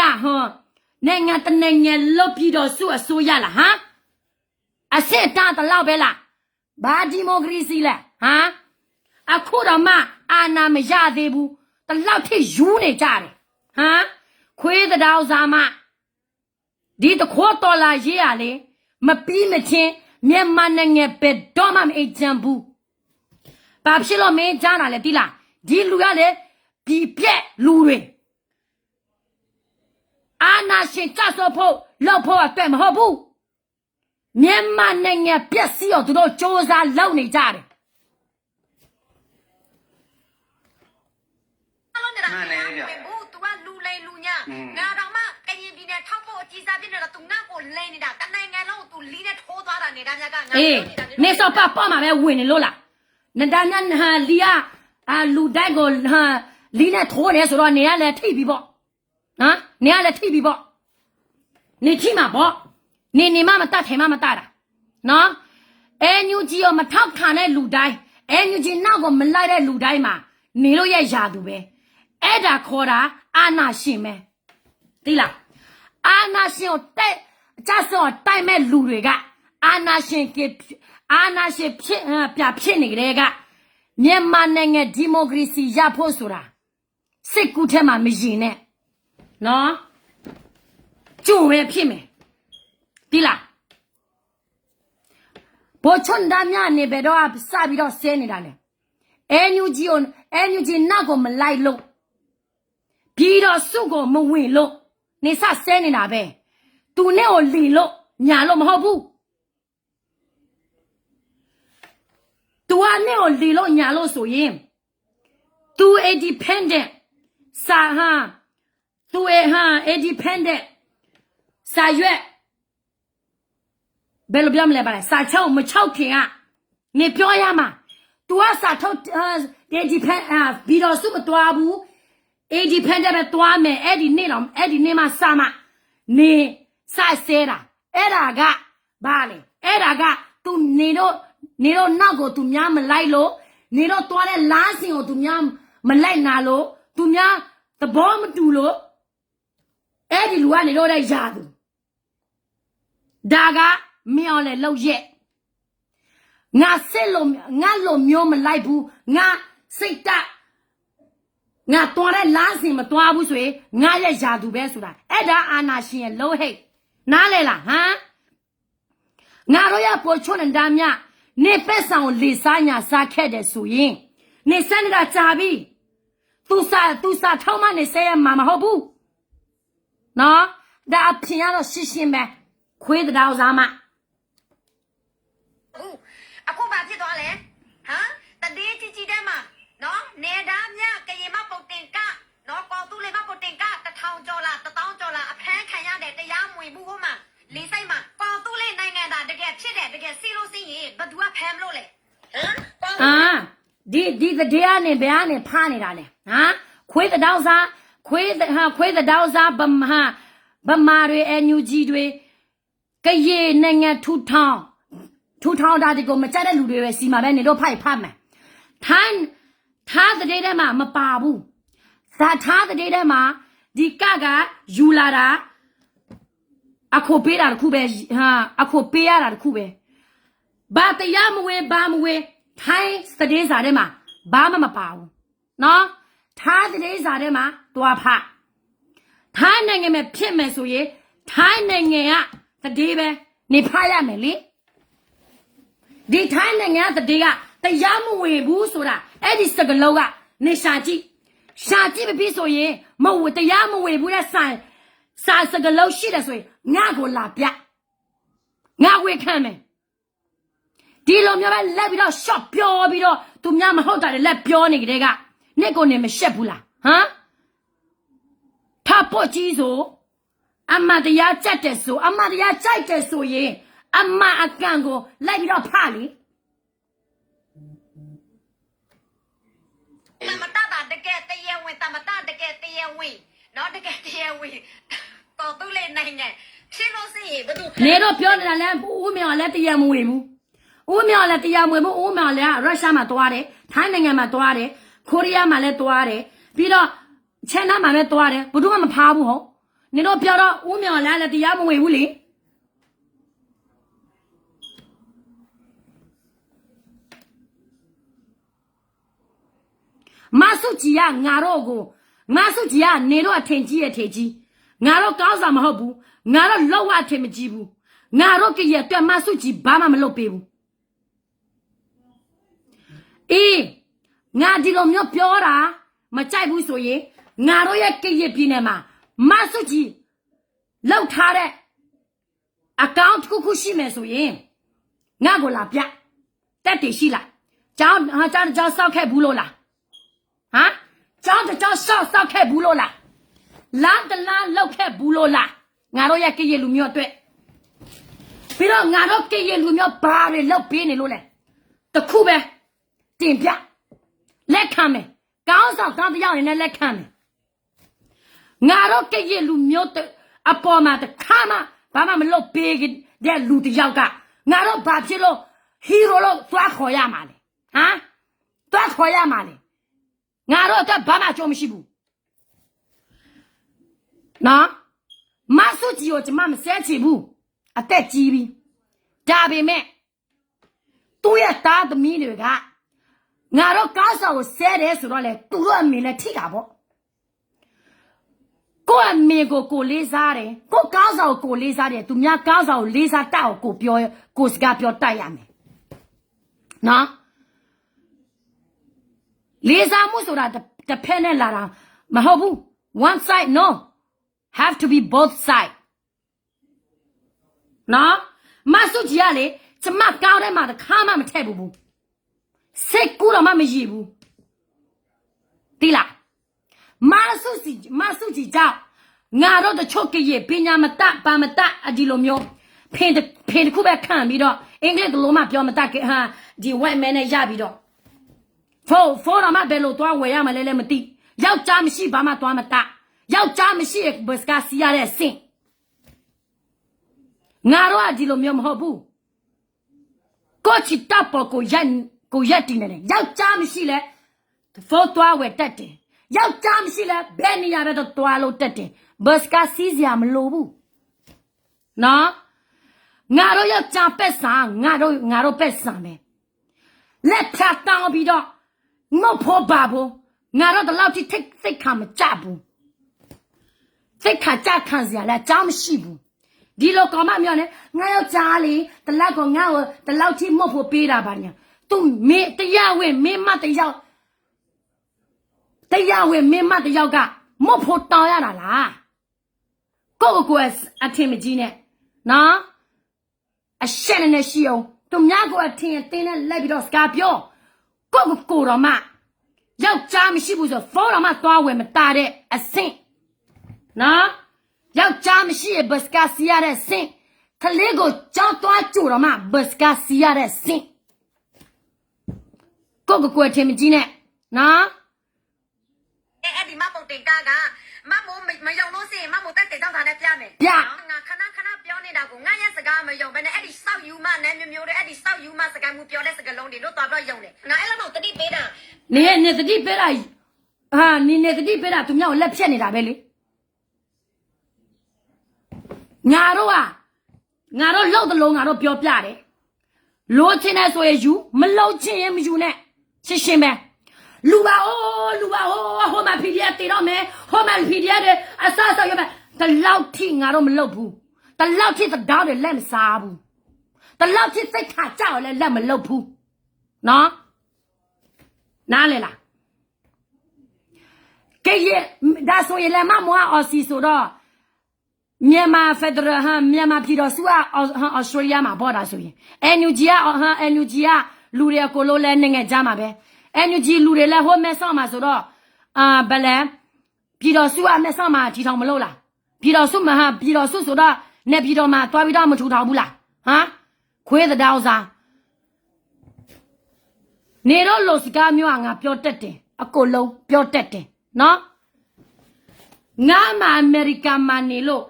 နိုင်ငံတနိုင်ငံလွတ်ပြီးတော့စုအစိုးရလားဟမ်အစစ်တာတလောက်ပဲလားဘာဒီမိုကရေစီလဲအခုတော့မှအာဏာမရသေးဘူးတလောက်ထိယူနေကြတယ်ခွေးတောင်စားမဒီတခိုးတော်လာရေးရလေမပြီးမချင်းမြန်မာနိုင်ငံပဲတော့မှမအိတ်ချမ်းဘူးဘာဖြစ်လို့မင်းကြားတာလဲတိလားဒီလူကလေဒီပြက်လူတွေအာနာရှင်ကြဆော့ဖို့လောက်ဖို့အတွက်မဟုတ်ဘူးမြန်မာနိုင်ငံပြက်စီတော့သူတို့စ조사လုပ်နေကြတယ်မှန်တယ်ဗျဘူး तू ကလူလိန်လူညငါတော့မှကရင်ပြည်နယ်ထောက်ဖို့အကြီးစားပြနေတော့ तू ငါ့ကိုလိန်နေတာတနိုင်ငံလုံး तू လီးနဲ့ထိုးသွားတာနေတာများကငါနေစော့ပေါ့မှာပဲဝင်နေလို့လားနဒါနလီယာလူတိုက်ကိုလီးနဲ့ထိုးတယ်ဆိုတော့နေရလဲထိပြီပေါ့နေရလဲထိပြီပေါ့နေထိမှာပေါ့နေမမတတ်ထိုင်မတတာနော် NUG ရောမထောက်ခံတဲ့လူတိုင်း NUG နောက်ကိုမလိုက်တဲ့လူတိုင်းမှာနေလို့ရရသူပဲအဲ့ဒါခေါ်တာအာနာရှင်ပဲသိလားအာနာရှင်ကိုတိုက်ကြဆော့တိုက်မဲ့လူတွေကအာနာရှင်ဖြစ်နေတဲ့ကမြန်မာနိုင်ငံဒီမိုကရေစီရဖို့ဆိုတာစစ်ကူထဲမှာမရင်နဲ့နော်ကျုံပဲဖြစ်မယ်သိလားဘောချွန်ဒါမြနေဘယ်တော့စပြီးတော့ဆဲနေတာလဲ NUG နောက်ကိုမလိုက်လို့ပြီးတော့စုကိုမဝင်လို့နေစဆဲနေတာပဲသူနဲ့ကိုလီလို့ညာလို့မဟုတ်ဘူးသူကနဲ့ကိုလီလို့ညာလို့ဆိုရင်သူ independent စာသူindependent စာရွက်ဘယ်လိုပြောမလဲပါလဲစာချုပ်မချုပ်ခင်ကနေပြောရမှာ तू อ่ะစာထုတ်ဒီဖန်ဘီတော်စုမတွားဘူးဒီဖန်တဲ့ပဲတွားမယ်အဲ့ဒီနေ့တော့အဲ့ဒီနေ့မှစမနေစဆဲတာအဲ့ဒါကဘာလဲအဲ့ဒါက तू နေတော့နောက်ကို तू များမလိုက်လို့နေတော့တွားတဲ့လားစင်ကို तू များမလိုက်နာလို့ तू များသဘောမတူလို့အဲ့ဒီလူကနေတော့တဲ့ယာသူဒါကမင်းအောင်လေလောက်ရက်ငါစစ်လို့ငါလို့မျိုးမလိုက်ဘူးငါစိတ်တက်ငါတွားတဲ့လားစင်မတွားဘူးဆိုရင်ငါရဲ့ယာသူပဲဆိုတာအဲ့ဒါအာနာရှင်ရဲ့လို့ဟဲ့နားလဲလားဟမ်ငါတို့ရပေါ်ချွန်းနေတာမြနေပက်ဆောင်လေစားညာစားခဲ့တယ်ဆိုရင်နေစနေတာကြာပြီသူစာထောက်မနေဆဲရမှာမဟုတ်ဘူးနော်ဒါအဖြစ်ရတော့ရှင်းရှင်းပဲခွေးတောင်စားမအခုဘာဖြစ်သွားလဲဟမ်တတိကြီးတဲ့မှာနော်နေသားမြကရင်မပုတ်တင်ကနော်ကောသူလေးမပုတ်တင်က1000ကျော်လား1000ကျော်လားအဖမ်းခံရတယ်တရားမဝင်ဘူးဟိုမှာလေးဆိုင်မှာကောသူလေးနိုင်ငံသားတကယ်ဖြစ်တယ်တကယ်စီလို့စီရင်ဘသူကဖမ်းမလို့လဲဟမ်ဒီတရားနဲ့ဘယ်ကနေဖားနေတာလဲဟမ်ခွေးတောင်စားခွေးတောင်စားဗမာတွေအန်ယူဂျီတွေကရေနိုင်ငံထူထောင်တာဒီကိုမကြတဲ့လူတွေပဲစီမှာပဲနေတော့ဖိုက်ဖတ်မယ်ထားတဲ့ထဲမှာမပါဘူးသာထားတဲ့ထဲမှာဒီကယူလာတာအခုပေးတာတခုပဲအခုပေးရတာတခုပဲဘာတရားမဝဲဘာမဝဲထိုင်းစတဲ့စာထဲမှာဘာမှမပါဘူးနော်ထားတဲ့စာထဲမှာတွားဖထိုင်းနိုင်ငံမှာဖြစ်မယ်ဆိုရင်ထိုင်းနိုင်ငံကတည်းပဲနေဖရမယ်လေဒီထိုင်းနိုင်ငံကတည်းကတရားမဝေဘူးဆိုတာအဲ့ဒီစကလုံးကနေရှာကြည့်မပြီးဆိုရင်မဝတရားမဝေဘူးတဲ့စာစကလုံးရှိတယ်ဆိုရင်ငါကိုလာပြငါဝေခံမယ်ဒီလိုမျိုးပဲလက်ပြီးတော့ short ပြောပြီးတော့သူများမဟုတ်တာလက်ပြောနေကြတဲ့ကနေ့ကိုနေမရှက်ဘူးလားဟမ်ထားဖို့ကြီးဆိုအမတရားကြက်တယ်ဆိုအမတရားကြိုက်တယ်ဆိုရင်အမအကန်ကိုလိုက်ပြီးတော့ဖလေတမတာတကယ်တရားဝင်တမတာတကယ်တရားဝင်နော်တကယ်တရားဝင်တော်သူလေးနိုင်ငံရှင်းလို့စီဘယ်သူနေတော့ပြောနေတာလဲဦးမြောင်လည်းတရားမဝင်ဘူးဦးမြောင်လည်းတရားမဝင်ဘူးဦးမြောင်လည်းရုရှားမှာတွားတယ်ထိုင်းနိုင်ငံမှာတွားတယ်ကိုရီးယားမှာလည်းတွားတယ်ပြီးတော့ချန်နာမှာလည်းတွားတယ်ဘယ်သူမှမဖားဘူးဟုတ်နေတော့ပြောတော့ဦးမြောင်လည်းတရားမဝင်ဘူးလေမဆုကြီးကငါတို့ကိုမဆုကြီးကနေတော့အထင်ကြီးရဲ့ထေကြီးငါတို့ကောင်းစားမဟုတ်ဘူးငါတို့လောက်ဝအထင်မကြီးဘူးငါတို့ကရဲ့အတွက်မဆုကြီးဘာမှမလုပ်ပေးဘူးအေးငါဒီလိုမျိုးပြောတာမကြိုက်ဘူးဆိုရင်ငါတို့ရဲ့ကရဲ့ပြည်နယ်မှာမဆုကြီးလောက်ထားတဲ့အကောင့်တစ်ခုရှိမယ်ဆိုရင်ငါကိုလာပြတက်တည်ရှိလားကျောင်းစောက်ခဲ့ဘူးလို့လားဟမ်ကျောင်းစောက်ခဲ့ဘူးလို့လားလမ်းတလမ်းလောက်ခဲ့ဘူးလို့လားငါတို့ရဲ့ကရဲ့လူမျိုးအတွက်ပြီးတော့ငါတို့ကရဲ့လူမျိုးဘာတွေလောက်ပေးနေလို့လဲတခုပဲတင်ပြလက်ခံမယ်ကောင်းဆောင်ကောင်းတရားတွေနဲ့လက်ခံမယ်ငါတို့ကရဲ့လူမျိုးအပေါ်မှာတခါမှဘာမှမလုပ်ပေးတဲ့လူတယောက်ကငါတို့ဘာဖြစ်လို့ဟီးရိုလို့သွားခေါ်ရမှာလဲဟမ်သွားခေါ်ရမှာလဲငါတို့အတွက်ဘာမှအကျိုးမရှိဘူးနော်မဆုကြီးကိုကျွန်မမဆဲချင်ဘူးအသက်ကြီးပြီဒါပေမဲ့သူ့ရဲ့သားသမီးတွေကငါတို့ကောင်းဆောင်ကိုဆဲတယ်ဆိုတော့လေသူတို့အမေလည်းထိတာပေါ့ကိုအမေကိုလေးစားတယ်ကိုကောင်းဆောင်ကိုလေးစားတယ်သူများကောင်းဆောင်ကိုလေးစားတတ်အောင်ကိုပြောကိုစကားပြောတတ်ရမယ်နော်လေးစားမှုဆိုတာတစ်ဖက်နဲ့လာတာမဟုတ်ဘူး one side no have to be both side နော်မဆုကြီးကလေကျမကောင်းတဲ့မှာတခါမှမထည့်ဘူးစိတ်ကူတော့မှမရည်ဘူးတိလားမဆုကြီးကြောင့်ငါတို့တချို့ကရဲ့ပညာမတတ်ပါမတတ်အဒီလိုမျိုးဖင်တစ်ခုပဲခံပြီးတော့အင်္ဂလိပ်လိုမှပြောမတတ်ဟာဒီ white man နဲ့ရပြီးတော့ ဖိုးတော်မဘယ်လိုသွားဝယ်ရမလဲလည်းမသိယောက်ျားမရှိဘာမှသွားမတယောက်ျားမရှိဘတ်စကားစီရတဲ့အဆင့်ငါတို့ကဒီလိုမျိုးမဟုတ်ဘူးကိုချီတပ်ပေါ်ကိုရက်တင်နေတယ်ယောက်ျားမရှိလဲဖိုးသွားဝယ်တက်တယ်ယောက်ျားမရှိလဲဘယ်နေရာပဲတော့သွားလို့တက်တယ်ဘတ်စကားစီးစရာမလိုဘူးနော်ငါတို့ယောက်ျားပက်ဆာငါတို့ပက်ဆာမယ်လက်ဖြတ်တောင်းပြီးတော့မဖို့ပါဘူးငါတို့တလောက်ထိသိခါမကြဘူးသိခါကြခံစရာလဲအကြောင်းမရှိဘူးဒီလိုကောင်မမျိုးနဲ့ငါယောက်ျားလေးတလောက်ကငါ့ကိုတလောက်ထိမဖို့ပေးတာပါညာသူမေတရားဝင်မင်းမတယောက်ကမဖို့တောင်းရတာလားကိုအထင်မကြီးနဲ့နော်အရှက်နဲ့ရှိအောင်သူများကိုအထင်တင်းနဲ့လိုက်ပြီးတော့စကားပြောကိုတော်မယောက်ျားမရှိဘူးဆိုဖုန်းတော်မသွားဝယ်မတာတဲ့အဆင့်နော်ယောက်ျားမရှိရဲ့ဘတ်စကားစီရတဲ့ဆင့်ကလေးကိုကြောက်သွားကြိုတော်မဘတ်စကားစီရတဲ့ဆင့်ကိုထင်မကြီးနဲ့နော်အဲ့ဒီမပုံတင်ကားကမမိုးမယုံလို့စီမမိုးတက်တဲ့တောင်းတာနဲ့ပြမယ်ပြငါခဏပြောနေတာကိုငါရဲ့စကားမယုံဘဲနဲ့အဲ့ဒီစောက်ယူမနဲ့မျိုးတွေအဲ့ဒီစောက်ယူမစကားမှုပြောတဲ့စကားလုံးတွေတို့သွားတော့ယုံတယ်ငါအဲ့လိုတော့တတိပေးတာနေတတိပေးတာဟာနေတတိပေးတာသူမြောက်လက်ဖြတ်နေတာပဲလေငါတို့လောက်တလုံးငါတို့ပြောပြတယ်လိုချင်တဲ့ဆိုရင်ယူမလောက်ချင်ရင်မယူနဲ့ရှင်းပဲလူပါဟိုမှာဖီဒီယာတေတော့မယ်ဟိုမှာဖီဒီယာတဲ့အဆအဆရမယ်တလောက်ထိငါတို့မလုပ်ဘူးတလောက်ထိတောင်းတယ်လက်မစားဘူးတလောက်ထိစိတ်ခါကြောက်လဲလက်မလုပ်ဘူးနော်နားလေလားကဲရဒါဆိုရင်လည်းမမွားအော်စီဆိုတော့မြန်မာဖက်ဒရယ်မြန်မာပြည်တော်စုကအော်စတြေးလျမှာပေါ်တာဆိုရင် NUG ကလူတွေကိုလိုလဲနိုင်ငံကြမှာပဲNUG လူတွေလည်းဟိုမဲဆောက်မှာဆိုတော့ဘယ်လဲပြည်တော်စုကမဲဆောက်မှာထီထောင်မလို့လားပြည်တော်စုဆိုတော့နေပြည်တော်မှာသွားပြီးတော့မထူထောင်ဘူးလားခွေးတောင်စားနေတော့လို့စကားမျိုးငါပြောတတ်တယ်အကုန်လုံးပြောတတ်တယ်နော်ငါမအမေရိကန်မှာနေလို့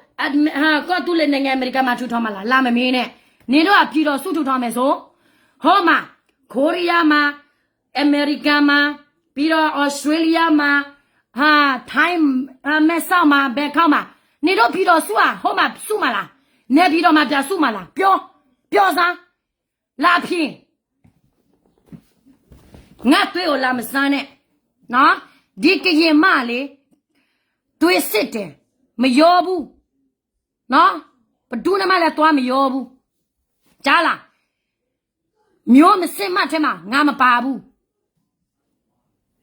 ကောတူလေနိုင်ငံအမေရိကန်မှာထူထောင်မှာလားလာမမင်းနဲ့နေတော့ပြည်တော်စုထူထောင်မယ်ဆိုဟောမှာကိုရီးယားမှာအမေရိကန်မှာပြီးတော့ဩစတြေးလျမှာထိုင်းမဲဆောက်မှာဘယ်ခေါက်မှာနေတော့ပြည်တော်စုဟောမှာစုမှာလားနေပြည်တော်မှာပြစုမှာလားပြောစားလာဖြင်းငါတွေ့ကိုလာမစမ်းနဲ့နော်ဒီကရင်မလေးတွေ့စစ်တယ်မရောဘူးနော်ဘဒူးနမလည်းသွားမရောဘူးကြားလားမျိုးမစစ်မှတ်ထဲမှာငါမပါဘူး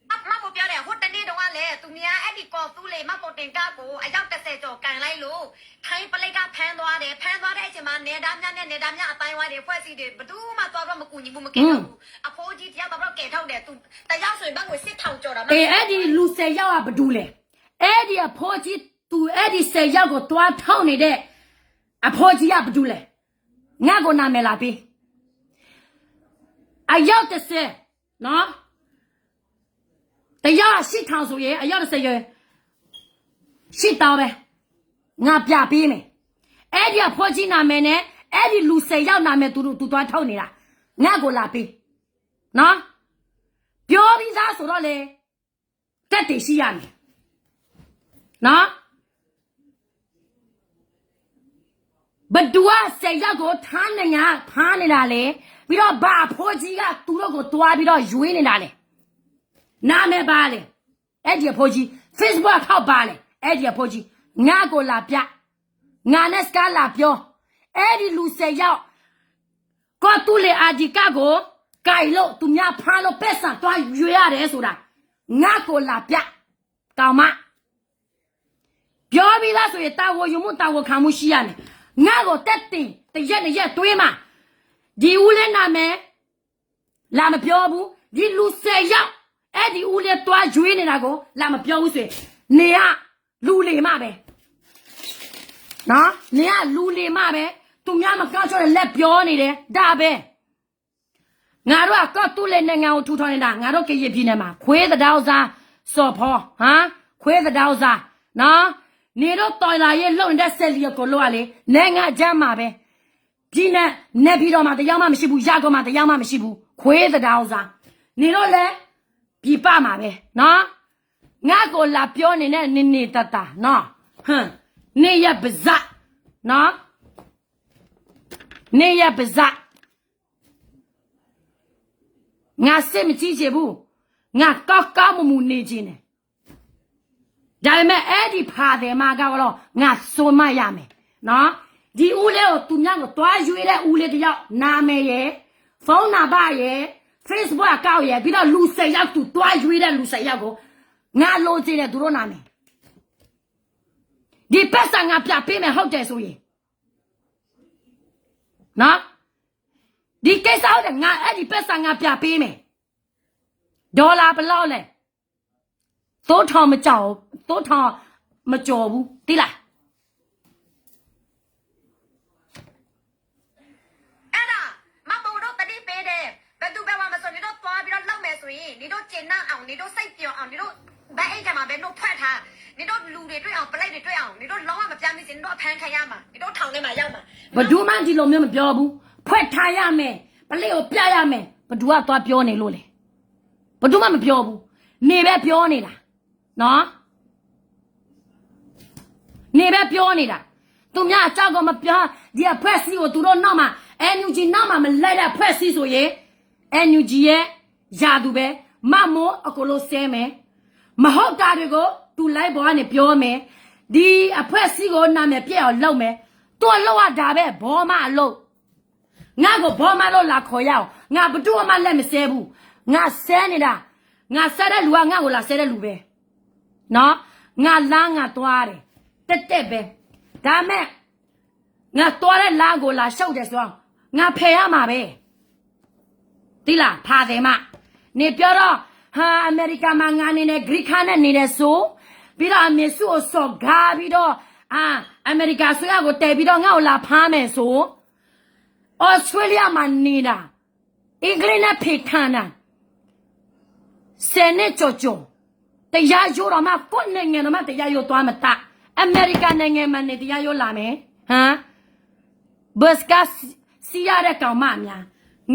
မမိုးပြောတယ်ဟိုတနေ့တုန်းကလည်းသူများအဲ့ဒီကော်သူးလေမပုံတင်ကားကိုအယောက်30ကျော်ကန်လိုက်လို့ထိုင်းပလိတ်ကဖမ်းသွားတဲ့အချိန်မှာနေသားများနဲ့နေသားများအတိုင်းဝိုင်းတွေဖွဲ့စည်းတယ်ဘဒူးမှသွားတော့မကူညီဘူးမကဲတော့ဘူးအဖိုးကြီးတရားတော့ကဲထုတ်တယ်သူတယောက်ဆိုရင်ဘက်ကိုစစ်ထောင်ကြော်တာအဲ့ဒီလူ10ယောက်ကဘဒူးလေအဲ့ဒီအဖိုးကြီးသူအဲ့ဒီ10ယောက်ကိုသွားထောင်နေတဲ့အဖိုးကြီးကဘဒူးလေငါကိုနာမည်လာပေးအယောက်30နော်တရားရှိထောင်ဆိုရင်အယောက်30ရရှိတောင်းပဲငါပြပေးမယ်အဲ့ဒီအဖိုးကြီးနာမည်နဲ့အဲ့ဒီလူ10ယောက်နာမည်သူသွားထောက်နေတာငါကိုလာပေးနော်ပြောပြီးသားဆိုတော့လေတက်တည်ရှိရမယ်နော်ဘဒူက10ယောက်ကိုထားနေညာဖားနေတာလေပြီးတော့ဘာအဖိုးကြီးကသူတို့ကိုတွားပြီးတော့ရွေးနေတာလေနာမည်ပါလေအဲ့ဒီအဖိုးကြီး Facebook ထောက်ပါလေအဲ့ဒီအဖိုးကြီးငါကိုလာပြငါနဲ့စကားလာပြောအဲ့ဒီလူ10ယောက်ကောတူလေအာဒီကာကိုကြိုင်လို့သူများဖားလို့ပက်ဆန်တွားရွေးရတယ်ဆိုတာငါကိုလာပြကောင်မပြောပြီးသားဆိုရင်တာဝယူမှုတာဝခံမှုရှိရမယ်ငါကိုတက်တင်တရက်နဲ့ရက်တွေးမှာဒီဦးလေးနာမယ်လာမပြောဘူးဒီလူ10ယောက်အဲ့ဒီဦးလေးတွားရွေးနေတာကိုလာမပြောဘူးဆိုရင်နေကလူလေမပဲနော်နေကလူလေမပဲသူများမကောက်ချောတဲ့လက်ပြောနေတယ်ဒါပဲ ငါတို့ကကော့တူလေနိုင်ငံကိုထူထောင်နေတာငါတို့ကရည်ပြည်နယ်မှာခွေးတောင်စားစော်ဖော်ဟမ်ခွေးတောင်စားနော်နေတော့တော်လာရဲ့လုံတဲ့ဆက်လီကိုလို့ကလေနိုင်ငံအကျမ်းမှာပဲပြည်နယ်နေပြီးတော့မှတရားမှမရှိဘူးရကောမှတရားမှမရှိဘူးခွေးတောင်စားနေတော့လေပြပမှာပဲနော်ငါကိုလာပြောနေတဲ့နေတတနော်ဟမ်နေရပါဇက်နော်နေရပါဇက်ငါစစ်မကြည့်ချင်ဘူးငါကောက်မနေခြင်းနဲ့ဒါပေမဲ့အဲ့ဒီဖာတယ်မှာကတော့ငါစိုးမရမယ်နော်ဒီဦးလေးကိုသူများကိုတွားရွေးတဲ့ဦးလေးတယောက်နာမည်ရယ်ဖုန်းနံပါတ်ရယ် Facebook အကောင့်ရယ်ပြီးတော့လူ10ယောက်သူတွားရွေးတဲ့လူ10ယောက်ကိုငါလိုချင်တယ်သူတို့နာမည်ဒီပတ်စံငါပြပေးမယ်ဟုတ်တယ်ဆိုရင်နော်ဒီကိစ္စဟုတ်တယ်ငါအဲ့ဒီပတ်စံငါပြပေးမယ်ဒေါ်လာဘယ်လောက်လဲသိုးထောင်မကြောက်သိုးထောင်မကြော်ဘူးတိလားအဲ့ဒါမမို့တော့တတိပေးတယ်ဘယ်သူပဲမဆိုနေတော့သွားပြီးတော့လောက်မယ်ဆိုရင်နေတော့ကျင်နှံ့အောင်နေတော့စိတ်ပြောင်းအောင်နေတော့ဘယ်အိတ်ကမှဘယ်တော့ဖွက်ထားနေတော့လူတွေတွေ့အောင်ပလိုက်တွေတွေ့အောင်နေတော့လုံးဝမပြမ်းမိစင်နေတော့အဖမ်းခံရမှာနေတော့ထောင်ထဲမှာရောက်မှာဘဒူးမှဒီလိုမျိုးမပြောဘူးဖွက်ထားရမယ်ပလိကိုပြရမယ်ဘဒူးကသွားပြောနေလို့လေဘဒူးမှမပြောဘူးနေပဲပြောနေတာနော်နေပဲပြောနေတာသူများအကြောက်ကမပြောဒီအဖွဲစီကိုသူတို့နောက်မှာ NUG နောက်မှာမလိုက်တဲ့ဖွဲစီဆိုရင် NUG ရဲ့ယာသူပဲမမိုးအကိုလိုဆဲမယ်မဟုတ်တာတွေကိုသူလိုက်ပေါ်ကနေပြောမယ်ဒီအဖွဲစီကိုနာမည်ပြည့်အောင်လုပ်မယ်သူ့လောက်ရတာပဲဘောမအလုပ်ငါကိုဘောမလို့လာခေါ်ရအောင်ငါဘသူမှလက်မဆဲဘူးငါဆဲနေတာငါဆဲတဲ့လူကငါ့ကိုလာဆဲတဲ့လူပဲနော်ငါလမ်းငါသွားတယ်တက်ပဲဒါမဲ့ငါသွားတဲ့လမ်းကိုလာရှောက်တယ်ဆိုတော့ငါဖယ်ရမှာပဲတိလားဖာတယ်မနေပြောတော့ဟာအမေရိကန်မှာငါနေနဲ့ဂရိခါနဲ့နေတယ်ဆိုပြီးတော့အမေစုကိုစော်ကားပြီးတော့အမေရိကန်ဆွေးကိုတဲပြီးတော့ငါ့ကိုလာဖားမယ်ဆိုဩစတြေးလျမှာနေတာအင်္ဂလိပ်နဲ့ဖေခန္ဓာဆယ်နှစ်ကြော်တရားရိုးတော့မှကိုယ်နိုင်ငံတော့မှတရားရိုးသွားမတအမေရိကန်နိုင်ငံမှာနေတရားရိုးလာမယ်ဟမ်ဘတ်ကစီရတဲ့ကောင်မများ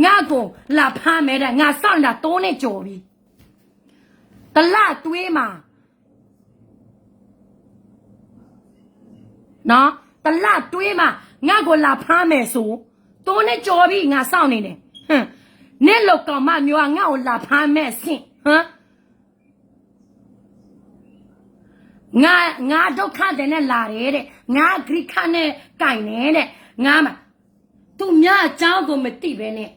ငါကိုလာဖမ်းမယ်တဲ့ငါစောင့်နေတာ3နှစ်ကျော်ပြီတလတွေးမှာနော်တလတွေးမှာငါကိုလာဖမ်းမယ်ဆို3နှစ်ကျော်ပြီငါစောင့်နေတယ်ဟမ်နေ့လောက်ကောင်မမျိုးကငါ့ကိုလာဖမ်းမယ်ဆင့်ဟမ်ငါဒုက္ခတဲ့နဲ့လာတယ်တဲ့ငါဂရိခနဲ့ကြိုင်နေတဲ့ငါမသူများအကြောင်းကိုမသိပဲနဲ့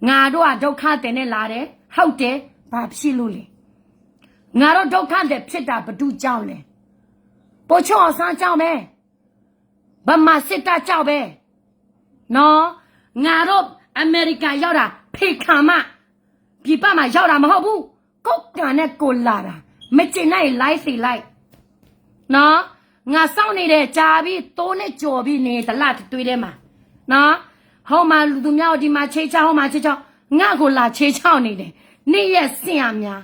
ငါတို့ကဒုက္ခတဲ့နဲ့လာတယ်ဟုတ်တယ်ဘာဖြစ်လို့လဲငါတို့ဒုက္ခတဲ့ဖြစ်တာဘဒုကြောင့်လဲပိုချောအဆန်းကြောင့်ပဲဗမာစစ်တပ်ကြောင့်ပဲနော်ငါတို့အမေရိကန်ရောက်တာဖေခံမပြပမှာရောက်တာမဟုတ်ဘူးကုတ်ကန်နဲ့ကိုလာတာမကျင်နိုင်လိုက်စီလိုက်နော်ငါစောင့်နေတဲ့ကြာပြီး3နှစ်ကျော်ပြီးနေတလတွေးထဲမှာနော်ဟောမှာလူသူများဒီမှာချေချောင်းဟောမှာချေချောင်းငါကိုလာချေချောင်းနေတယ်နေ့ရက်စင်ရများ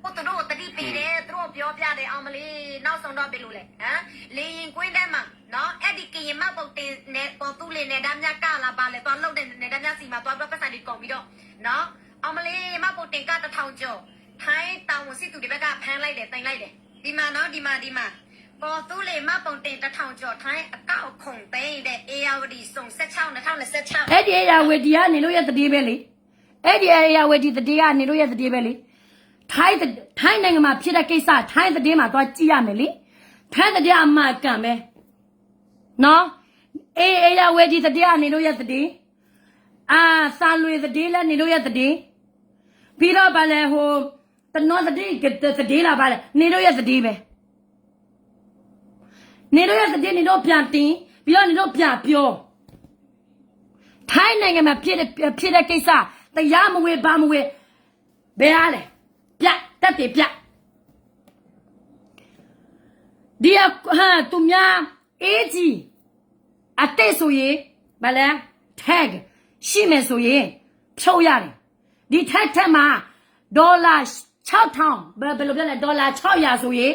ဟုတ်သူတို့တတိပေးတယ်သူတို့ပြောပြတယ်အောင်မလေးနောက်ဆုံးတော့ပြီလို့လေဟမ်လေရင်ကွင်းထဲမှာနော်အဲ့ဒီကရင်မပုတ်တင်နဲ့ပေါ်သူ့လေးနဲ့ဓာတ်မြကလာပါလေသွားလှုပ်တဲ့နဲ့ဓာတ်မြစီမှာသွားပြီးပတ်စံတွေကုန်ပြီးတော့နော်အောင်မလေးမပုတ်တင်က1000ကျော်ထိုင်းတောင်ဝစီသူတွေဘက်ကဖမ်းလိုက်တယ်တင်လိုက်တယ်ဒီမှာနော်ဒီမှာပေါ်သူ့လေးမပုတ်တင်1000ကျော်ထိုင်းအကောက်ခုံသိမ်းတဲ့ ARD စုံ16 2026အဲ့ဒီ ARD ကနေလို့ရတတိပဲလေအဲ့ဒီ ARD တတိကနေလို့ရတတိပဲလေထိုင်းနိုင်ငံမှာဖြစ်တဲ့ကိစ္စထိုင်းသတင်းမှာသွားကြည့်ရမယ်လေထိုင်းသတင်းအမှန်ကန်ပဲနော်ARD သတင်းကနေလို့ရသတင်းစာလွေသတင်းလည်းနေလို့ရသတင်းပြီးတော့ဗာလဲဟိုတနောသတင်းလာပါလေနေလို့ရသတင်းပဲနေလို့ရသတင်းနေတော့ပြန်တင်ပြီးတော့နေတော့ပြန်ပြောထိုင်းနိုင်ငံမှာဖြစ်တဲ့ကိစ္စတရားမဝေဘာမဝေဘယ်အားလဲပြတက်တယ်ပြဒီဟာသူများအေးကြီးအတက်ဆိုရင်ဗလဲ tag ရှိမယ်ဆိုရင်ဖြုတ်ရတယ်ဒီထက်မှာဒေါ်လာ6000ဘယ်လိုပြောလဲဒေါ်လာ600ဆိုရင်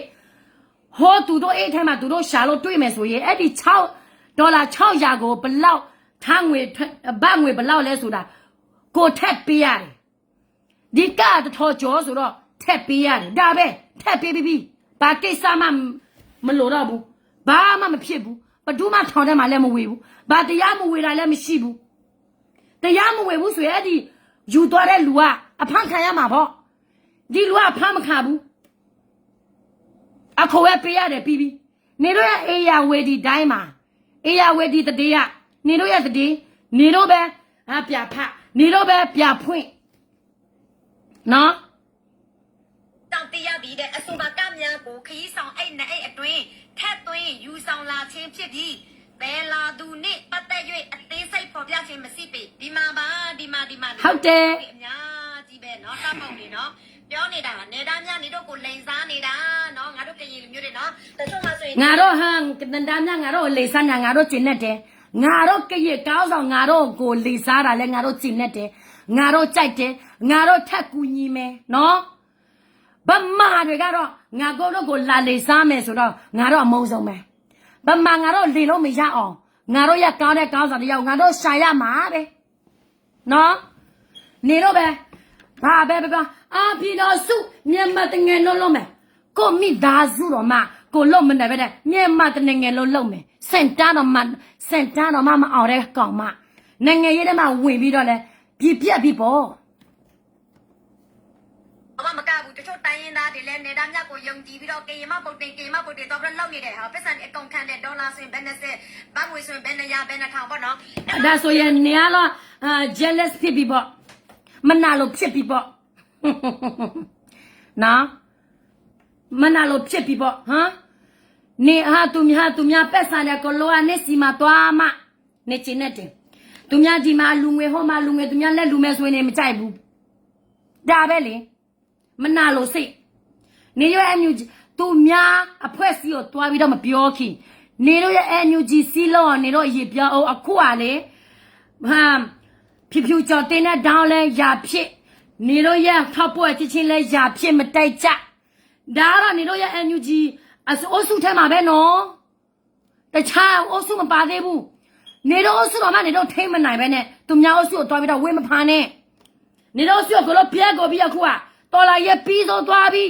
ဟိုသူတို့အဲ့ထဲမှာသူတို့ရှာလို့တွေ့မယ်ဆိုရင်အဲ့ဒီ6ဒေါ်လာ600ကိုဘလောက်ထားငွေဘတ်ငွေဘလောက်လဲဆိုတာကိုထက်ပေးရတယ်ဒီကတထော်ကျော်ဆိုတော့ထက်ပေးရတယ်ဒါပဲထက်ပေးပြီးဘာကိစ္စမှမလိုတော့ဘူးဘာမှမဖြစ်ဘူးဘယ်သူမှထောင်ထဲမှာလည်းမဝေဘူးဘာတရားမဝေတာလည်းမရှိဘူးတရားမဝေဘူးဆိုရင်အဲ့ဒီယူသွားတဲ့လူကအဖမ်းခံရမှာပေါ့ဒီလူကအဖမ်းမခံဘူးအခုပဲပေးရတယ်ပြီးနေတို့ရဲ့အေယာဝေဒီတိုင်းမှာအေယာဝေဒီတတိယနေတို့ရဲ့တတိနေတို့ပဲပြဖတ်နေတို့ပဲပြဖွင့်နော်တောင်တရားပြီးတဲ့အဆိုပါကများကိုခရီးဆောင်အဲ့နဲ့အဲ့အတွင်းထက်သွင်းယူဆောင်လာခြင်းဖြစ်ပြီးဘယ်လာသူနဲ့ပတ်သက်၍အသေးစိတ်ဖော်ပြခြင်းမရှိပေဒီမှာပါဒီမှာဟုတ်တယ်အများကြီးပဲเนาะတောက်ပေါက်နေเนาะပြောနေတာကနေသားများနေတို့ကိုလိန်စားနေတာเนาะငါတို့ကရင်လူမျိုးတွေเนาะတချို့မှဆိုရင်ငါတို့တန်တာများငါတို့လိန်စားညာငါတို့ကျင်နေတယ်ငါတို့ကရဲ့ကောင်းဆောင်ငါတို့ကိုလိန်စားတာလဲငါတို့ကျင်နေတယ်ငါတို့ကြိုက်တယ်ငါတို့ထက်ကူညီမယ်เนาะဗမာတွေကတော့ငါတို့ကိုလာလိန်စားမယ်ဆိုတော့ငါတို့အမုန်းဆုံးပဲဗမာငါတို့လေလို့မရအောင်ငါတို့ရကောင်းတဲ့ကောင်းဆောင်တယောက်ငါတို့ရှာရမှာပဲနော်နေတော့ပဲဘာပဲပြည်တော်စုမြန်မာတငယ်လုံးမယ်ကိုမိသားစုတော့မှကိုလုံးမနေပဲတဲ့မြန်မာတငယ်လုံးမယ်စင်တာတော့မှမအောင်တဲ့ကောင်မနိုင်ငံရေးထဲမှာဝင်ပြီးတော့လဲပြပြပြီးပေါ့မကဘူးတချို့တိုင်းရင်းသားတွေလည်းနေသားများကိုယုံကြည်ပြီးတော့ကေယမပုတ်တင်တော့ပြီးတော့လောက်နေတယ်ဟာပတ်စံအကောင့်ခံတဲ့ဒေါ်လာဆိုရင်ဘယ်နဲ့ဆက်ဘတ်ငွေဆိုရင်ဘယ်နဲ့ရဘယ်နဲ့ထောင်ပေါ့နော်ဒါဆိုရင်နေရတော့jealous ဖြစ်ပြီးပေါ့မနာလို့ဖြစ်ပြီးပေါ့နော်မနာလို့ဖြစ်ပြီးပေါ့ဟမ်နေသူများပက်ဆန်တဲ့ကိုလိုကနေစီမှာသွားမှနေချင်နေတယ်သူများဒီမှာလူငွေဟောမှာလူငွေသူများလက်လူမဲဆိုရင်မကြိုက်ဘူးဒါပဲလေမနာလို့စိတ်နေရအန်ယူသူများအဖွဲ့အစည်းကိုတွားပြီးတော့မပြောခင်နေတို့ရဲ့အန်ယူဂျီစီလုံးနေတော့ရေပြောအောင်အခုကလေဖြူကြော်တင်းတဲ့ဒေါင်းလဲရာဖြစ်နေတို့ရဲ့ထောက်ပွဲချင်းလဲရာဖြစ်မတိုက်ကြဒါကတော့နေတို့ရဲ့အန်ယူဂျီအစုထဲမှာပဲနော်တခြားအစုမပါသေးဘူးနေတို့အစုတော့မှနေတို့ထိမ့်မနိုင်ပဲနဲ့သူများအစုကိုတွားပြီးတော့ဝေးမဖားနဲ့နေတို့အစုကိုလို့ပြဲကိုပြီးအခုကတော်လာရဲ့ပြီးဆုံးသွားပြီ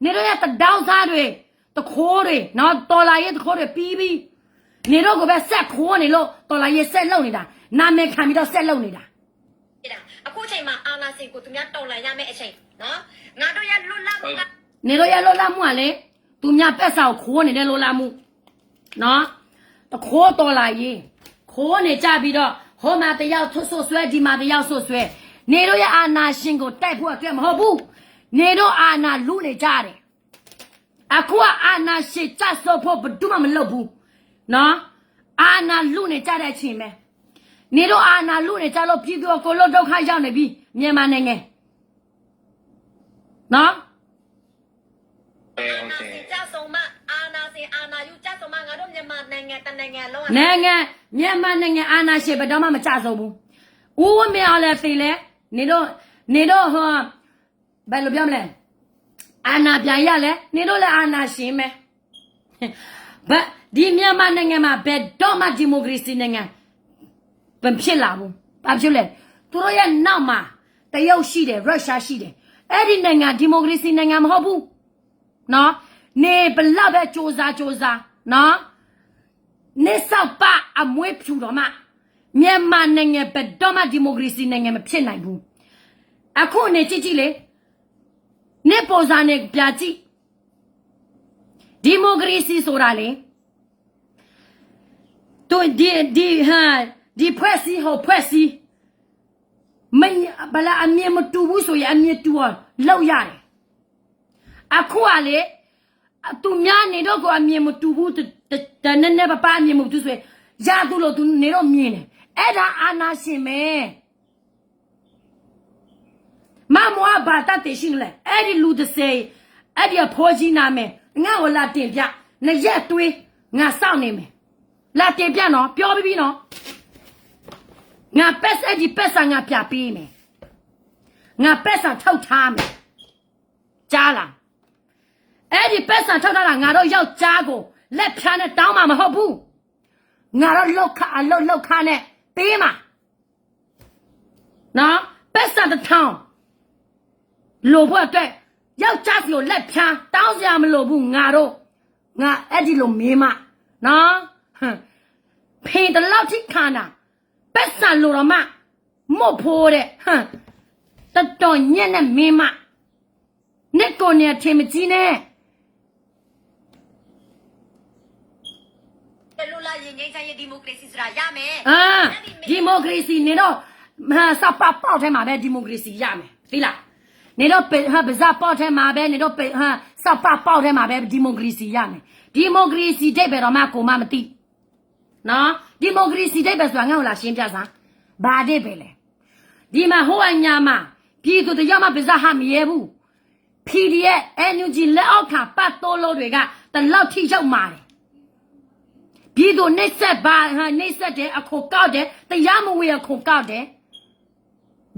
နေတော့ရတဒေါင်းစားတွေတခိုးတွေနော်တော်လာရဲ့တခိုးတွေပြီးနေတော့ကိုပဲဆက်ခိုးနေလို့တော်လာရဲ့ဆက်လုံနေတာနာမည်ခံပြီးတော့ဆက်လုံနေတာအခုချိန်မှာအာနာစင်ကိုသူများတော်လာရမယ့်အချိန်နော်ငါတို့ရလွတ်လပ်မှုနေတော့ရလွတ်လပ်မှုကလေသူများပက်စာကိုခိုးနေတဲ့လွတ်လပ်မှုနော်တခိုးတော်လာရဲ့ခိုးနေကြပြီးတော့ဟိုမှာတယောက်ဆွဆွဲဒီမှာတယောက်ဆွဆွဲနေတော့ရအာနာရှင်ကိုတိုက်ဖို့အတွက်မဟုတ်ဘူးနေတော့အာနာလူနေကြတယ်အခုကအာနာရှိကြဆိုဖို့ဘယ်သူမှမလုပ်ဘူးနော်အာနာလူနေကြတဲ့အချိန်ပဲနေတော့အာနာလူနေကြလို့ပြည်သူကိုလို့ဒုက္ခရောက်နေပြီမြန်မာနိုင်ငံနော်ကြဆုံးမအာနာစင်အာနာယူကြဆုံးမငါတို့မြန်မာနိုင်ငံတနိုင်ငံလုံးမြန်မာနိုင်ငံအာနာရှိဘယ်တော့မှမကြဆုံးဘူးဦးဝမင်းအောင်လည်းသိလဲနေတော့ဟောဘယ်လိုပြောမလဲအာနာပြန်ရလဲနေတော့လည်းအာနာရှင်ပဲဗဒီမြန်မာနိုင်ငံမှာဘယ်တော့မှဒီမိုကရေစီနိုင်ငံမဖြစ်လာဘူးဘာဖြစ်လဲသူတို့ရဲ့နောက်မှာတရုတ်ရှိတယ်ရုရှားရှိတယ်အဲ့ဒီနိုင်ငံဒီမိုကရေစီနိုင်ငံမဟုတ်ဘူးနော်နေဘလောက်ပဲစ조사နော်နေစောက်ပါအမွေးဖြူတော့မှမြန်မာနိုင်ငံဘယ်တော့မှဒီမိုကရေစီနိုင်ငံမဖြစ်နိုင်ဘူးအခုနေကြည့်လေနေပေါ်စားနေပြကြည့်ဒီမိုကရေစီဆိုတာလေတို့ဒီဖွဲ့စည်းဟောဖွဲ့စည်းမဘလာအမြင်မတူဘူးဆိုရင်အမြင်တူအောင်လောက်ရတယ်အခုကလေသူများနေတော့ကိုအမြင်မတူဘူးတနည်းနည်းပပအမြင်မတူဆိုရင်ရသူလို့သူနေတော့မြင်တယ်အဲ့ဒါအာနာရှင်ပဲမမွားဘာတတ်တရှိလဲအဲ့ဒီလူတစ်စေအဲ့ဒီဖိုးကြီးနာမယ်ငါ့ကိုလာတင်ပြနှစ်ရက်တွေးငါစောင့်နေမယ်လာတင်ပြနော်ပြောပြီးနော် ngà pet ai di pet sang ngà pia pi me ngà pet sang thâu tha me cha là ai di pet sang thâu tha là ngà đó yao cha cô let pia ne tao mà hậu bu ngà đó lâu kha ne pi mà nó pet sang the town lộ bộ cái yao cha xíu let pia tao ra mà lộ bu ngà đó ngà ai di lộ mì mà nó phi the lao thích khả na pet sang lộ đó mà một phố đấy tất cả những cái mì mà nét con này thêm gì nè လူလာရင်ငိမ့်ချမ်းရဲ့ဒီမိုကရေစီဆိုတာရမယ် ဒီမိုကရေစီနေတော့စပပေါက်ထဲမှာပဲဒီမိုကရေစီရမယ်သိလားနေတော့ဟာဗဇာပေါက်ထဲမှာပဲနေတော့ဟာစပပေါက်ထဲမှာပဲဒီမိုကရေစီရမယ်ဒီမိုကရေစီတိတ်ပဲတော့မှကိုမမသိနော်ဒီမိုကရေစီတိတ်ပဲဆိုတာငါ့ကိုလာရှင်းပြစမ်းဘာတိတ်ပဲလဲဒီမှာဟိုအညာမှာပြည်သူတရားမှဗဇာဟာမရဲဘူး PDF NUG လက်အောက်ခံပတ်တိုးလို့တွေကတလောက်ထိရောက်มาတယ်ပြည်သူနှိမ့်ဆက်ပါဟာနှိမ့်ဆက်တယ်အခုကောက်တယ်တရားမဝင်အခုကောက်တယ်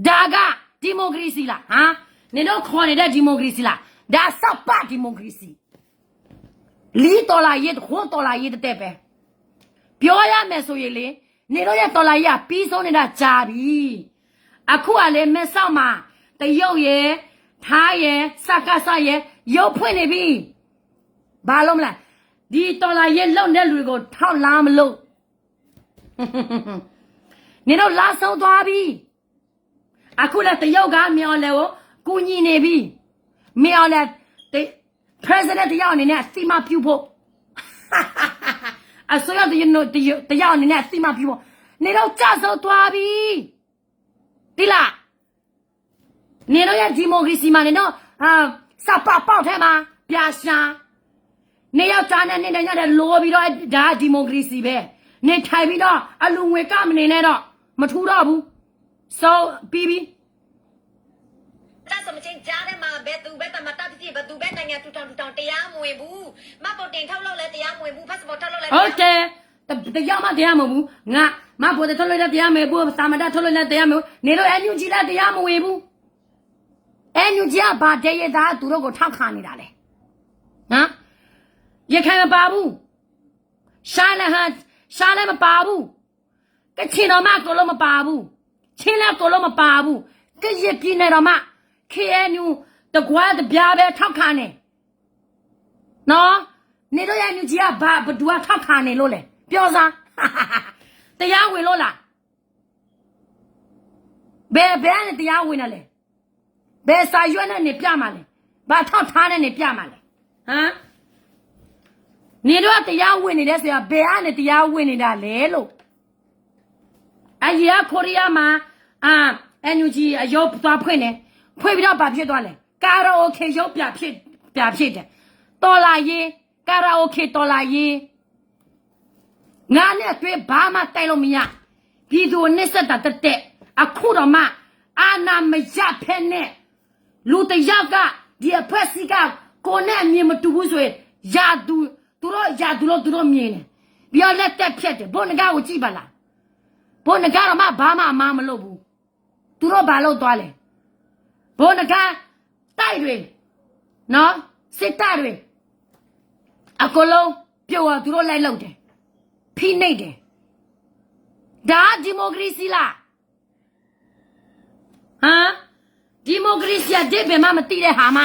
ဒါကဒီမိုကရေစီလားဟာနေတော့ခေါ်နေတဲ့ဒီမိုကရေစီလားဒါစောက်ပါဒီမိုကရေစီလီတော်လာရေးခွန်းတော်လာရေးတဲ့ပဲပြောရမယ်ဆိုရင်လေနေတော့ရတော်လာရေးကပြီးဆုံးနေတာကြာပြီအခုကလေမဲဆောက်မှာတရုတ်ရဲ့ထားရဲ့စကားဆရဲ့ရုပ်ဖွင့်နေပြီဘာလို့မလဲဒီတော်လာရဲ့လုံတဲ့လူကိုထောက်လာမလို့နေတော့လာဆုံးသွားပြီအခုလည်းတရုတ်ကမြော်လဲကိုကူညီနေပြီမြော်လဲ president တရုတ်အနေနဲ့စီမပြုဖို့အစိုးရတရုတ်အနေနဲ့စီမပြုဖို့နေတော့ကြဆုံးသွားပြီဒီလားနေတော့ရဒီမိုကရေစီမှာနေတော့စပပေါက်ထဲမှာပြာရှာနေရောက်တာနဲ့နေရတဲ့လိုပြီးတော့ဒါဒီမိုကရေစီပဲနေထိုင်ပြီးတော့အလူငွေကမနေနဲ့တော့မထူတော့ဘူး so ပြီးပြီ ဒါဆိုမချင်းကြားထဲမှာဘယ်သူပဲတမတာဖြစ်ဘယ်သူပဲနိုင်ငံထူထောင်တရားမဝင်ဘူးမပေါ်တင်ထောက်လို့လဲတရားမဝင်ဘူး passport ထောက်လို့လဲ ဟုတ်တယ်တရားမတရားမဟုတ်ဘူးငါမပေါ်တယ်ထောက်လို့လဲတရားမဝင်ဘူးသာမတာထောက်လို့လဲတရားမဝင်နေတော့ NUG လဲတရားမဝင်ဘူး NUG ကဘာတည်းရသားသူတို့ကိုထောက်ခါနေတာလဲနော်ရခိုင်မပါဘူးရှားလည်းမပါဘူးကချင်တော်မကိုလုံးမပါဘူးချင်းလည်းကိုလုံးမပါဘူးကရပြင်းနေတော်မ KNU တကွာတပြားပဲထောက်ခါနေနော်နေတော့ NUG ကဘာဘဒူကထောက်ခါနေလို့လဲပြောစားတရားဝင်လို့လားဘယ်နဲ့တရားဝင်တယ်လဲဘယ်စာရွက်နဲ့နေပြမှာလဲဘာထောက်ထားနဲ့နေပြမှာလဲဟမ်နေတော့တရားဝင်နေတယ်ဆိုရဘယ်ကနေတရားဝင်နေတာလဲလို့အကြီးကကိုရီးယားမှာNUG အရုပ်သွားဖွင့်တယ်ဖွင့်ပြီးတော့ဘာဖြစ်သွားလဲကာရာโอเกရုပ်ပြဖြစ်တယ်တော်လာရေးကာရာโอเกတော်လာရေးငါနဲ့တွေ့ဘာမှတိုင်လို့မရပြည်သူနစ်ဆက်တာတက်အခုတော့မှအာနာမရဖဲနဲ့လူတယောက်ကဒီအဖွဲ့စီကကိုနဲ့အမြင်မတူဘူးဆိုရင်ယာသူတို့မြင်တယ်ပြီးတော့လက်တက်ဖြတ်တယ်ဘုန်းငါကိုကြည့်ပါလားဘုန်းငါတော့မှဘာမှအမှားမလုပ်ဘူးသူတို့ဘာလုပ်သွားလဲဘုန်းငါတိုက်တွေနော်စစ်တပ်တွေအကလုံးပြုတ်သူတို့လိုက်လုပ်တယ်ဖိနှိပ်တယ်ဒါဒီမိုကရေစီလားဟမ်ဒီမိုကရေစီအတဲ့ဘယ်မှမသိတဲ့ဟာမှ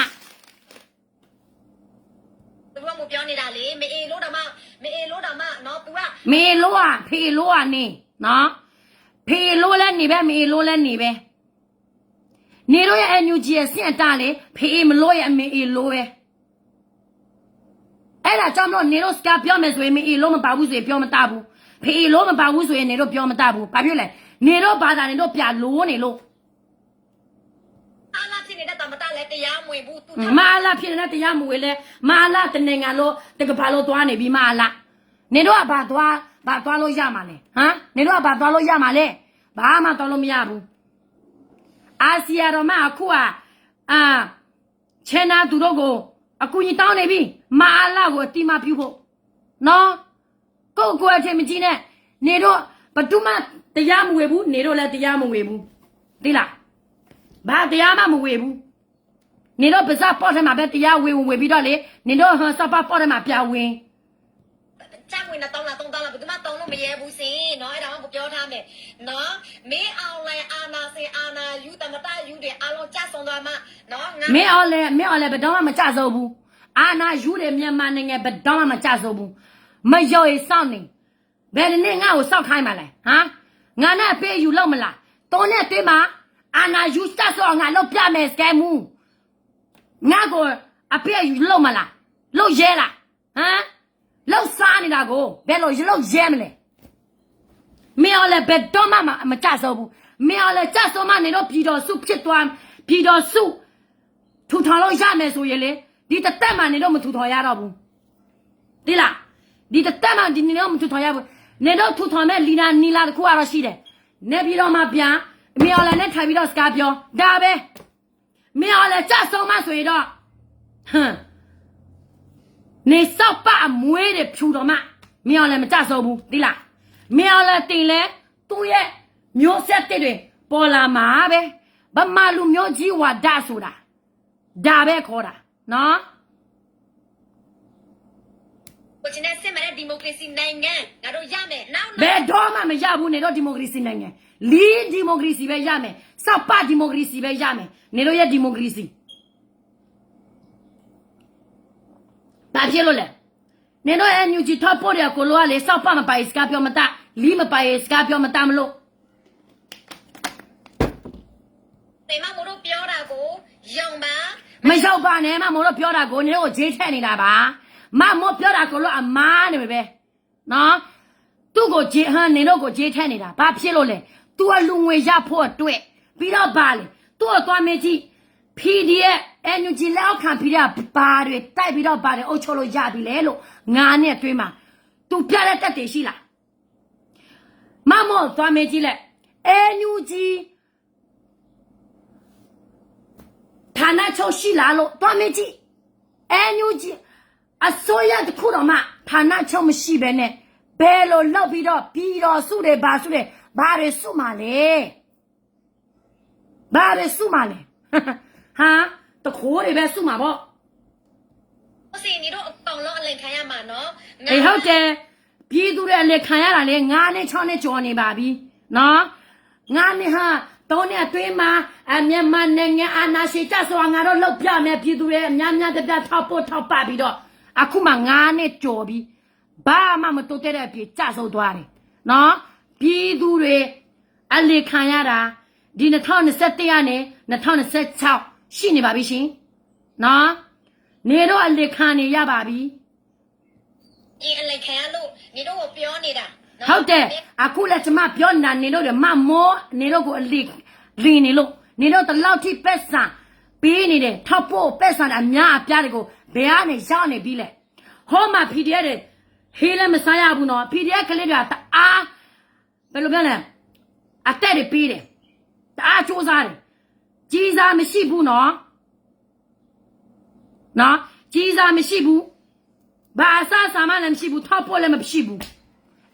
သူကမပြောနေတာလေမအေးလို့တော့မှနော်သူကမေလို့อ่ะဖေလို့อ่ะနေနော်ဖေလို့လဲနေပဲမေလို့လဲနေပဲနေတော့ရဲ့ NUG ရဲ့စင်တာလေဖေမလို့ရဲ့မေလို့ပဲအဲ့ဒါကြောင့်မလို့နေတော့စကားပြောမယ်ဆိုရင်မေလို့မပါဘူးဆိုရင်ပြောမတတ်ဘူးဖေလို့မပါဘူးဆိုရင်နေတော့ပြောမတတ်ဘူးဘာဖြစ်လဲနေတော့ဘာသာနေတော့ပြလို့နေလို့အာလာဖြစ်နေတဲ့တမတာလည်းတရားမဝင်ဘူးသူမာလာဖြစ်နေတဲ့တရားမဝင်လဲမာလာတနေငါလို့တကဘာလို့သွားနေပြီမာလာနေတော့ဘာသွားလို့ရမှာလဲဟမ်နေတော့ဘာသွားလို့ရမှာလဲဘာမှသွားလို့မရဘူးအာဆီယာတော့မှအခုကချင်နာသူတို့ကိုအကူကြီးတောင်းနေပြီမာလာကိုအတိမပြုဖို့နော်ကိုယ့်အချင်းမကြီးနဲ့နေတော့ ဘသူမှတရားမဝေဘူးနေတော့လည်းတရားမဝေဘူးသိလားဘာတရားမှမဝေဘူးနေတော့ပါစားပေါ်ထဲမှာပဲတရားဝေပြီးတော့လေနေတော့ဟန်စပါပေါ်ထဲမှာပြဝင် จ้างဝင်တော့လာတော့လာဘယ်သူမှတောင်းလို့မရဲဘူးစင်နော်အဲ့ဒါမှပြောထားမယ်နော်မင်းအောင်လိုင်းအာနာစင်အာနာယူတမတယူတယ်အားလုံးကြဆုံသွားမှနော်ငါမင်းအောင်လဲဘယ်တော့မှမကြဆိုဘူးအာနာယူတယ်မြန်မာနိုင်ငံဘယ်တော့မှမကြဆိုဘူးမရော်ရစောင့်နေဘယ်နဲ့ငါ့ကိုစောက်ခိုင်းမှလဲဟမ်ငါနဲ့ပေးယူလို့မလားတောနဲ့တွေ့မှာအာနာယူစဆောငါလောက်ပြမယ်စကဲမူငါကိုအပေးယူလို့မလားလို့ရဲလားဟမ်လောက်စားနေတာကိုဘယ်လိုလောက်ရဲမလဲမင်းလည်းဘယ်တော့မှမကြဆိုဘူးမင်းလည်းကြဆိုမှနေတော့ပြည်တော်စုဖြစ်သွားပြည်တော်စုထူထောင်လို့ရမယ်ဆိုရင်လေဒီတသက်မှနေတော့မထူထောင်ရတော့ဘူးသိလားဒီတသက်မှဒီနေတော့မထူထောင်ရဘူးနေတော့ထူထောင်မဲ့လီနာနီလာတခုကတော့ရှိတယ်နေပြည်တော်မှာပြန်မင်းလည်းနဲ့ထိုင်ပြီးတော့စကားပြောဒါပဲမင်းလည်းကြဆိုမှဆိုရင်တော့ဟမ်နေစောက်ပါအမွေးတွေဖြူတော်မှမင်းလည်းမကြဆိုဘူးသိလားမင်းလည်းတင်လဲသူ့ရဲ့မျိုးဆက်တွေပေါ်လာမှာပဲဗမာလူမျိုးကြီးဝါဒဆိုတာဒါပဲခေါ်တာနော်ကိုချင်တဲ့စစ်မှန်တဲ့ဒီမိုကရေစီနိုင်ငံငါတို့ရမယ်နောက်ဘယ်တော့မှမရဘူးနေတော့ဒီမိုကရေစီနိုင်ငံလီဒီမိုကရေစီပဲရမယ်စောက်ပါဒီမိုကရေစီပဲရမယ်နေတော့ရဲ့ဒီမိုကရေစီဘာဖြစ်လို့လဲနေတော့အန်ယူဂျီထောက်ပေါ်ရကိုလိုကလေစောက်ပါမပိုင်စကားပြောမတလီမပိုင်စကားပြောမတမလို့တေမမို့တို့ပြောတာကိုယုံပါမရောက်ပါနဲ့မမို့တို့ပြောတာကိုနေတော့ဂျေးထက်နေတာပါမမို့ပြောတာကိုလို့အမားနေပဲနော်သူ့ကိုဂျေးဟန်နေတော့ကိုဂျေးထက်နေတာဘာဖြစ်လို့လဲ तू ကလူငွေရဖို့အတွက်ပြီးတော့ပါလေသူ့ကိုသွားမေးကြည့် PDF အန်ယူဂျီလောက်ခံပြီးတာဘာတွေတိုက်ပြီးတော့ပါတယ်အုပ်ချုပ်လို့ရပြီလေလို့ငါနဲ့တွင်းမှာ तू ပြတဲ့တက်တွေရှိလားမမို့သွားမေးကြည့်လက်အန်ယူဂျီဌာနချုပ်ရှိလားလို့သွားမေးကြည့်အန်ယူဂျီအစိုးရတခုတော့မှဌာနချုပ်မရှိဘဲနဲ့ဘယ်လိုလောက်ပြီးတော့ပြည်တော်စုတွေဘာစုတွေဘာတွေစုမှလဲဘာတွေစုမှလဲဟာတခိုးတွေပဲစုမှာပေါ့ဟုတ်စီနေတော့အကောင်လုံးအလင်ခံရမှာနော်အေးဟုတ်တယ်ပြည်သူတွေအလင်ခံရတာလေ9နဲ့6နဲ့ကြော်နေပါပြီနော်9နဲ့ဟာ3နဲ့အတွင်းမှာမြန်မာနိုင်ငံအာဏာရှင်ကြဆိုငါတို့လောက်ပြမယ်ပြည်သူတွေအများများတထောက်ပို့ထောက်ပပြီးတော့အခုမှ9နဲ့ကြော်ပြီးဘာမှမတိုးတဲ့ပြေကြဆိုသွားတယ်နော်ပြည်သူတွေအလင်ခံရတာဒီ2021ကနေ2026ရှိနေပါပြီရှင်နော်နေတော့အလင်ခံနေရပါပြီဒီအလင်ခံရလို့နေတော့ပြောနေတာဟုတ်တယ်အခုလည်းကျွန်မပြောနေတာနေတော့မမောနေတော့ကိုအလင်လင်းနေလို့နေတော့တလောက်ထိပက်ဆန်ပေးနေတယ်ထောက်ဖို့ပက်ဆန်အများအပြားတွေကိုဘယ်ကနေရောက်နေပြီလဲဟောမှာ PDF တွေဟေးလည်းမစားရဘူးနော် PDF ကလေးတွေကတအားဘယ်လိုပြောလဲအသက်တွေပေးတယ်တအားစူးစားတယ်ကြီးစားမရှိဘူးနော်ကြီးစားမရှိဘူးဘာအစားစာမလည်းမရှိဘူးထောက်ဖို့လည်းမရှိဘူး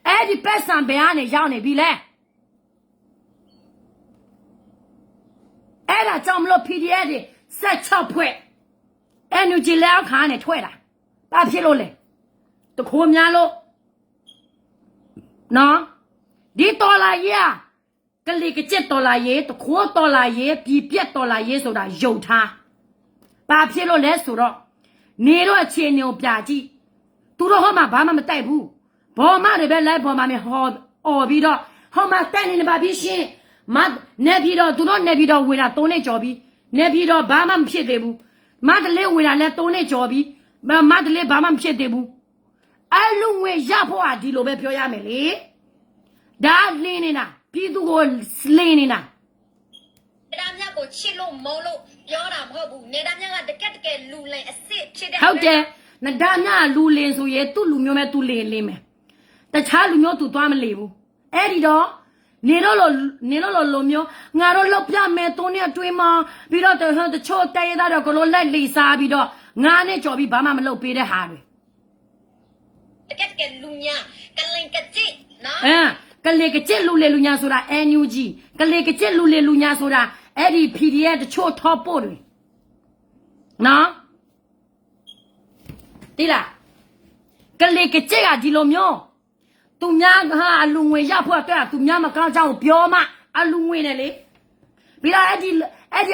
အဲ့ဒီပက်ဆန်ဘယ်ကနေရောက်နေပြီလဲအဲ့ဒါကြောင့်မလို့ PDF တွေ16ဖွဲ့ energy လောက်ခါနဲ့ထွက်တာဘာဖြစ်လို့လဲတခိုးများလို့နော်ဒီတော်လာရေးကလေးကကျက်တော်လာရေးတခိုးတော်လာရေးပြည်ပြက်တော်လာရေးဆိုတာယုံထားဘာဖြစ်လို့လဲဆိုတော့နေတော့အခြေအနေကိုပြကြည့်သူတို့ဟောမှာဘာမှမတိုက်ဘူးဘောမတွေပဲလိုက်ဘောမမျိုးဟောအော်ပြီးတော့ဟောမှာတိုက်နေပါပြီရှင်မနေပြီးတော့သူတို့နေပြီးတော့ဝေတာ3နဲ့ကြော်ပြီးနေပြီးတော့ဘာမှမဖြစ်သေးဘူးမတလေးဝေတာလည်း3နဲ့ကြော်ပြီးမတလေးဘာမှမဖြစ်သေးဘူးအဲ့လူငွေရဖို့ဟာဒီလိုပဲပြောရမယ်လေဒါလင်းနေတာပြည်သူကိုလင်းနေတာနေတာမြတ်ကိုချစ်လို့မုန်းလို့ပြောတာမဟုတ်ဘူးနေတာမြတ်ကတကယ်လူလိန်အစ်စ်ဖြစ်တဲ့ဟုတ်တယ်နေတာမြတ်လူလင်းဆိုရဲသူ့လူမျိုးမဲ့သူလင်းမယ်တခြားလူမျိုးသူသွားမလီဘူးအဲ့ဒီတော့နေတော့လိုမျိုးငါတို့လောက်ပြမယ်3နဲ့အတွင်းမှာပြီးတော့တချို့တရသားတော့ကလို့လက်လီစားပြီးတော့ငါနဲ့ကြော်ပြီးဘာမှမလုပ်ပေးတဲ့ဟာတွေတကယ်လူညာကလင်ကကြည့်နော်က ကလေကကျက်လူလေလူညာဆိုတာ NUG ကလေကကျက်လူလေလူညာဆိုတာအဲ့ဒီ PDF တချို့ထောက်ပို့တယ်နော်ဒီလားကလေကကျက်ကဒီလိုမျိုးသူများဟာအလူငွေရဖို့အတွက်သူများမကောင်းကြောင်းပြောမှအလူငွေနဲ့လေပြီးတော့အဲ့ဒီ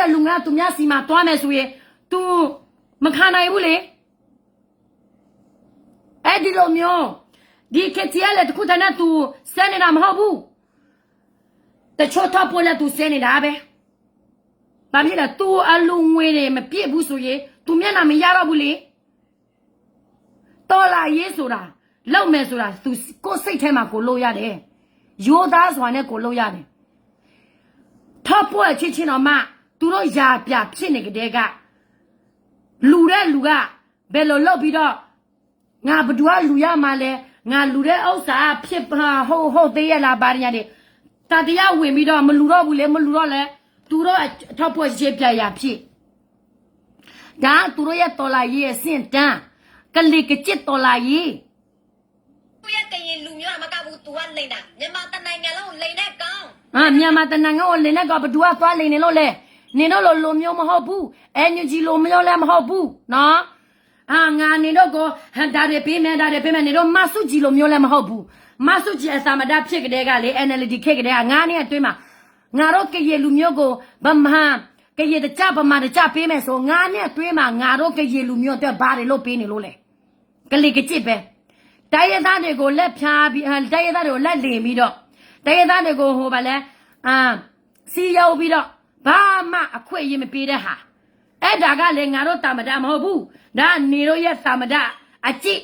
အလူငွေကသူများစီမှာတွားမယ်ဆိုရင် तू မခံနိုင်ဘူးလေအဲ့ဒီလိုမျိုးဒီကတိရလေတခုတည်းနဲ့ तू စနေတာမဟုတ်ဘူးတချို့တော့ပေါ်လဲ तू စနေတာပဲဘာဖြစ်လဲ तू အလူငွေတွေမပြည့်ဘူးဆိုရင် तू မျက်နှာမရတော့ဘူးလေတော်လာရေးဆိုတာလောက်မယ်ဆိုတာ तू ကိုယ်စိတ်ထဲမှာကိုလို့ရတယ်ရိုးသားစွာနဲ့ကိုလို့ရတယ်ထောက်ပွဲချင်းချင်းတော့မှသူတို့ယာပြဖြစ်နေကြတဲ့ကလူတဲ့လူကဘယ်လိုလုပ်ပြီးတော့ငါဘဒူကလူရမှာလဲငါလူတဲ့ဥစ္စာဖြစ်ဟုတ်သေးရလားဘာညာတွေတတရားဝင်ပြီးတော့မလူတော့ဘူးလေမလူတော့လဲသူတို့ထောက်ပွဲချင်းပြရဖြစ်ဒါသူတို့ရဲ့တော်လာရေးအဆင့်တန်းကလီကချစ်တော်လာရေးသူရဲ့ကရင်လူမျိုးကမကဘူး तू ကလိမ့်တာမြန်မာတနိုင်ငံလုံးလိမ့်တဲ့ကောင်းမြန်မာတနိုင်ငံကိုလိမ့်တဲ့ကောဘဒူကသွားလိမ့်နေလို့လေနေတော့လိုမျိုးမဟုတ်ဘူးNUG လိုမျိုးလည်းမဟုတ်ဘူးနော်ငါနေတော့ကိုဒါတွေပေးမယ်နေတော့မဆုကြီးလိုမျိုးလည်းမဟုတ်ဘူးမဆုကြီးအစာမတဖြစ်ကြတဲ့ကလေ NLD ခက်ကြတဲ့ကငါနဲ့အတွင်းမှာငါတို့ကရေလူမျိုးကိုဗမာကရေတကြဗမာတကြပေးမယ်ဆိုငါနဲ့အတွင်းမှာငါတို့ကရေလူမျိုးအတွက်ဘာတွေလုပ်ပေးနေလို့လဲကလေးကကြစ်ပဲတိုင်းရသားတွေကိုလက်ဖြားပြီးတိုင်းရသားတွေကိုလက်လင်ပြီးတော့တိုင်းရသားတွေကိုဟိုဗလဲစီရောက်ပြီးတော့ဘာမှအခွင့်အရေးမပေးတဲ့ဟာအဲ့ဒါကလည်းငါတို့တာမဒမဟုတ်ဘူးဒါနေတို့ရဲ့တာမဒအကြည့်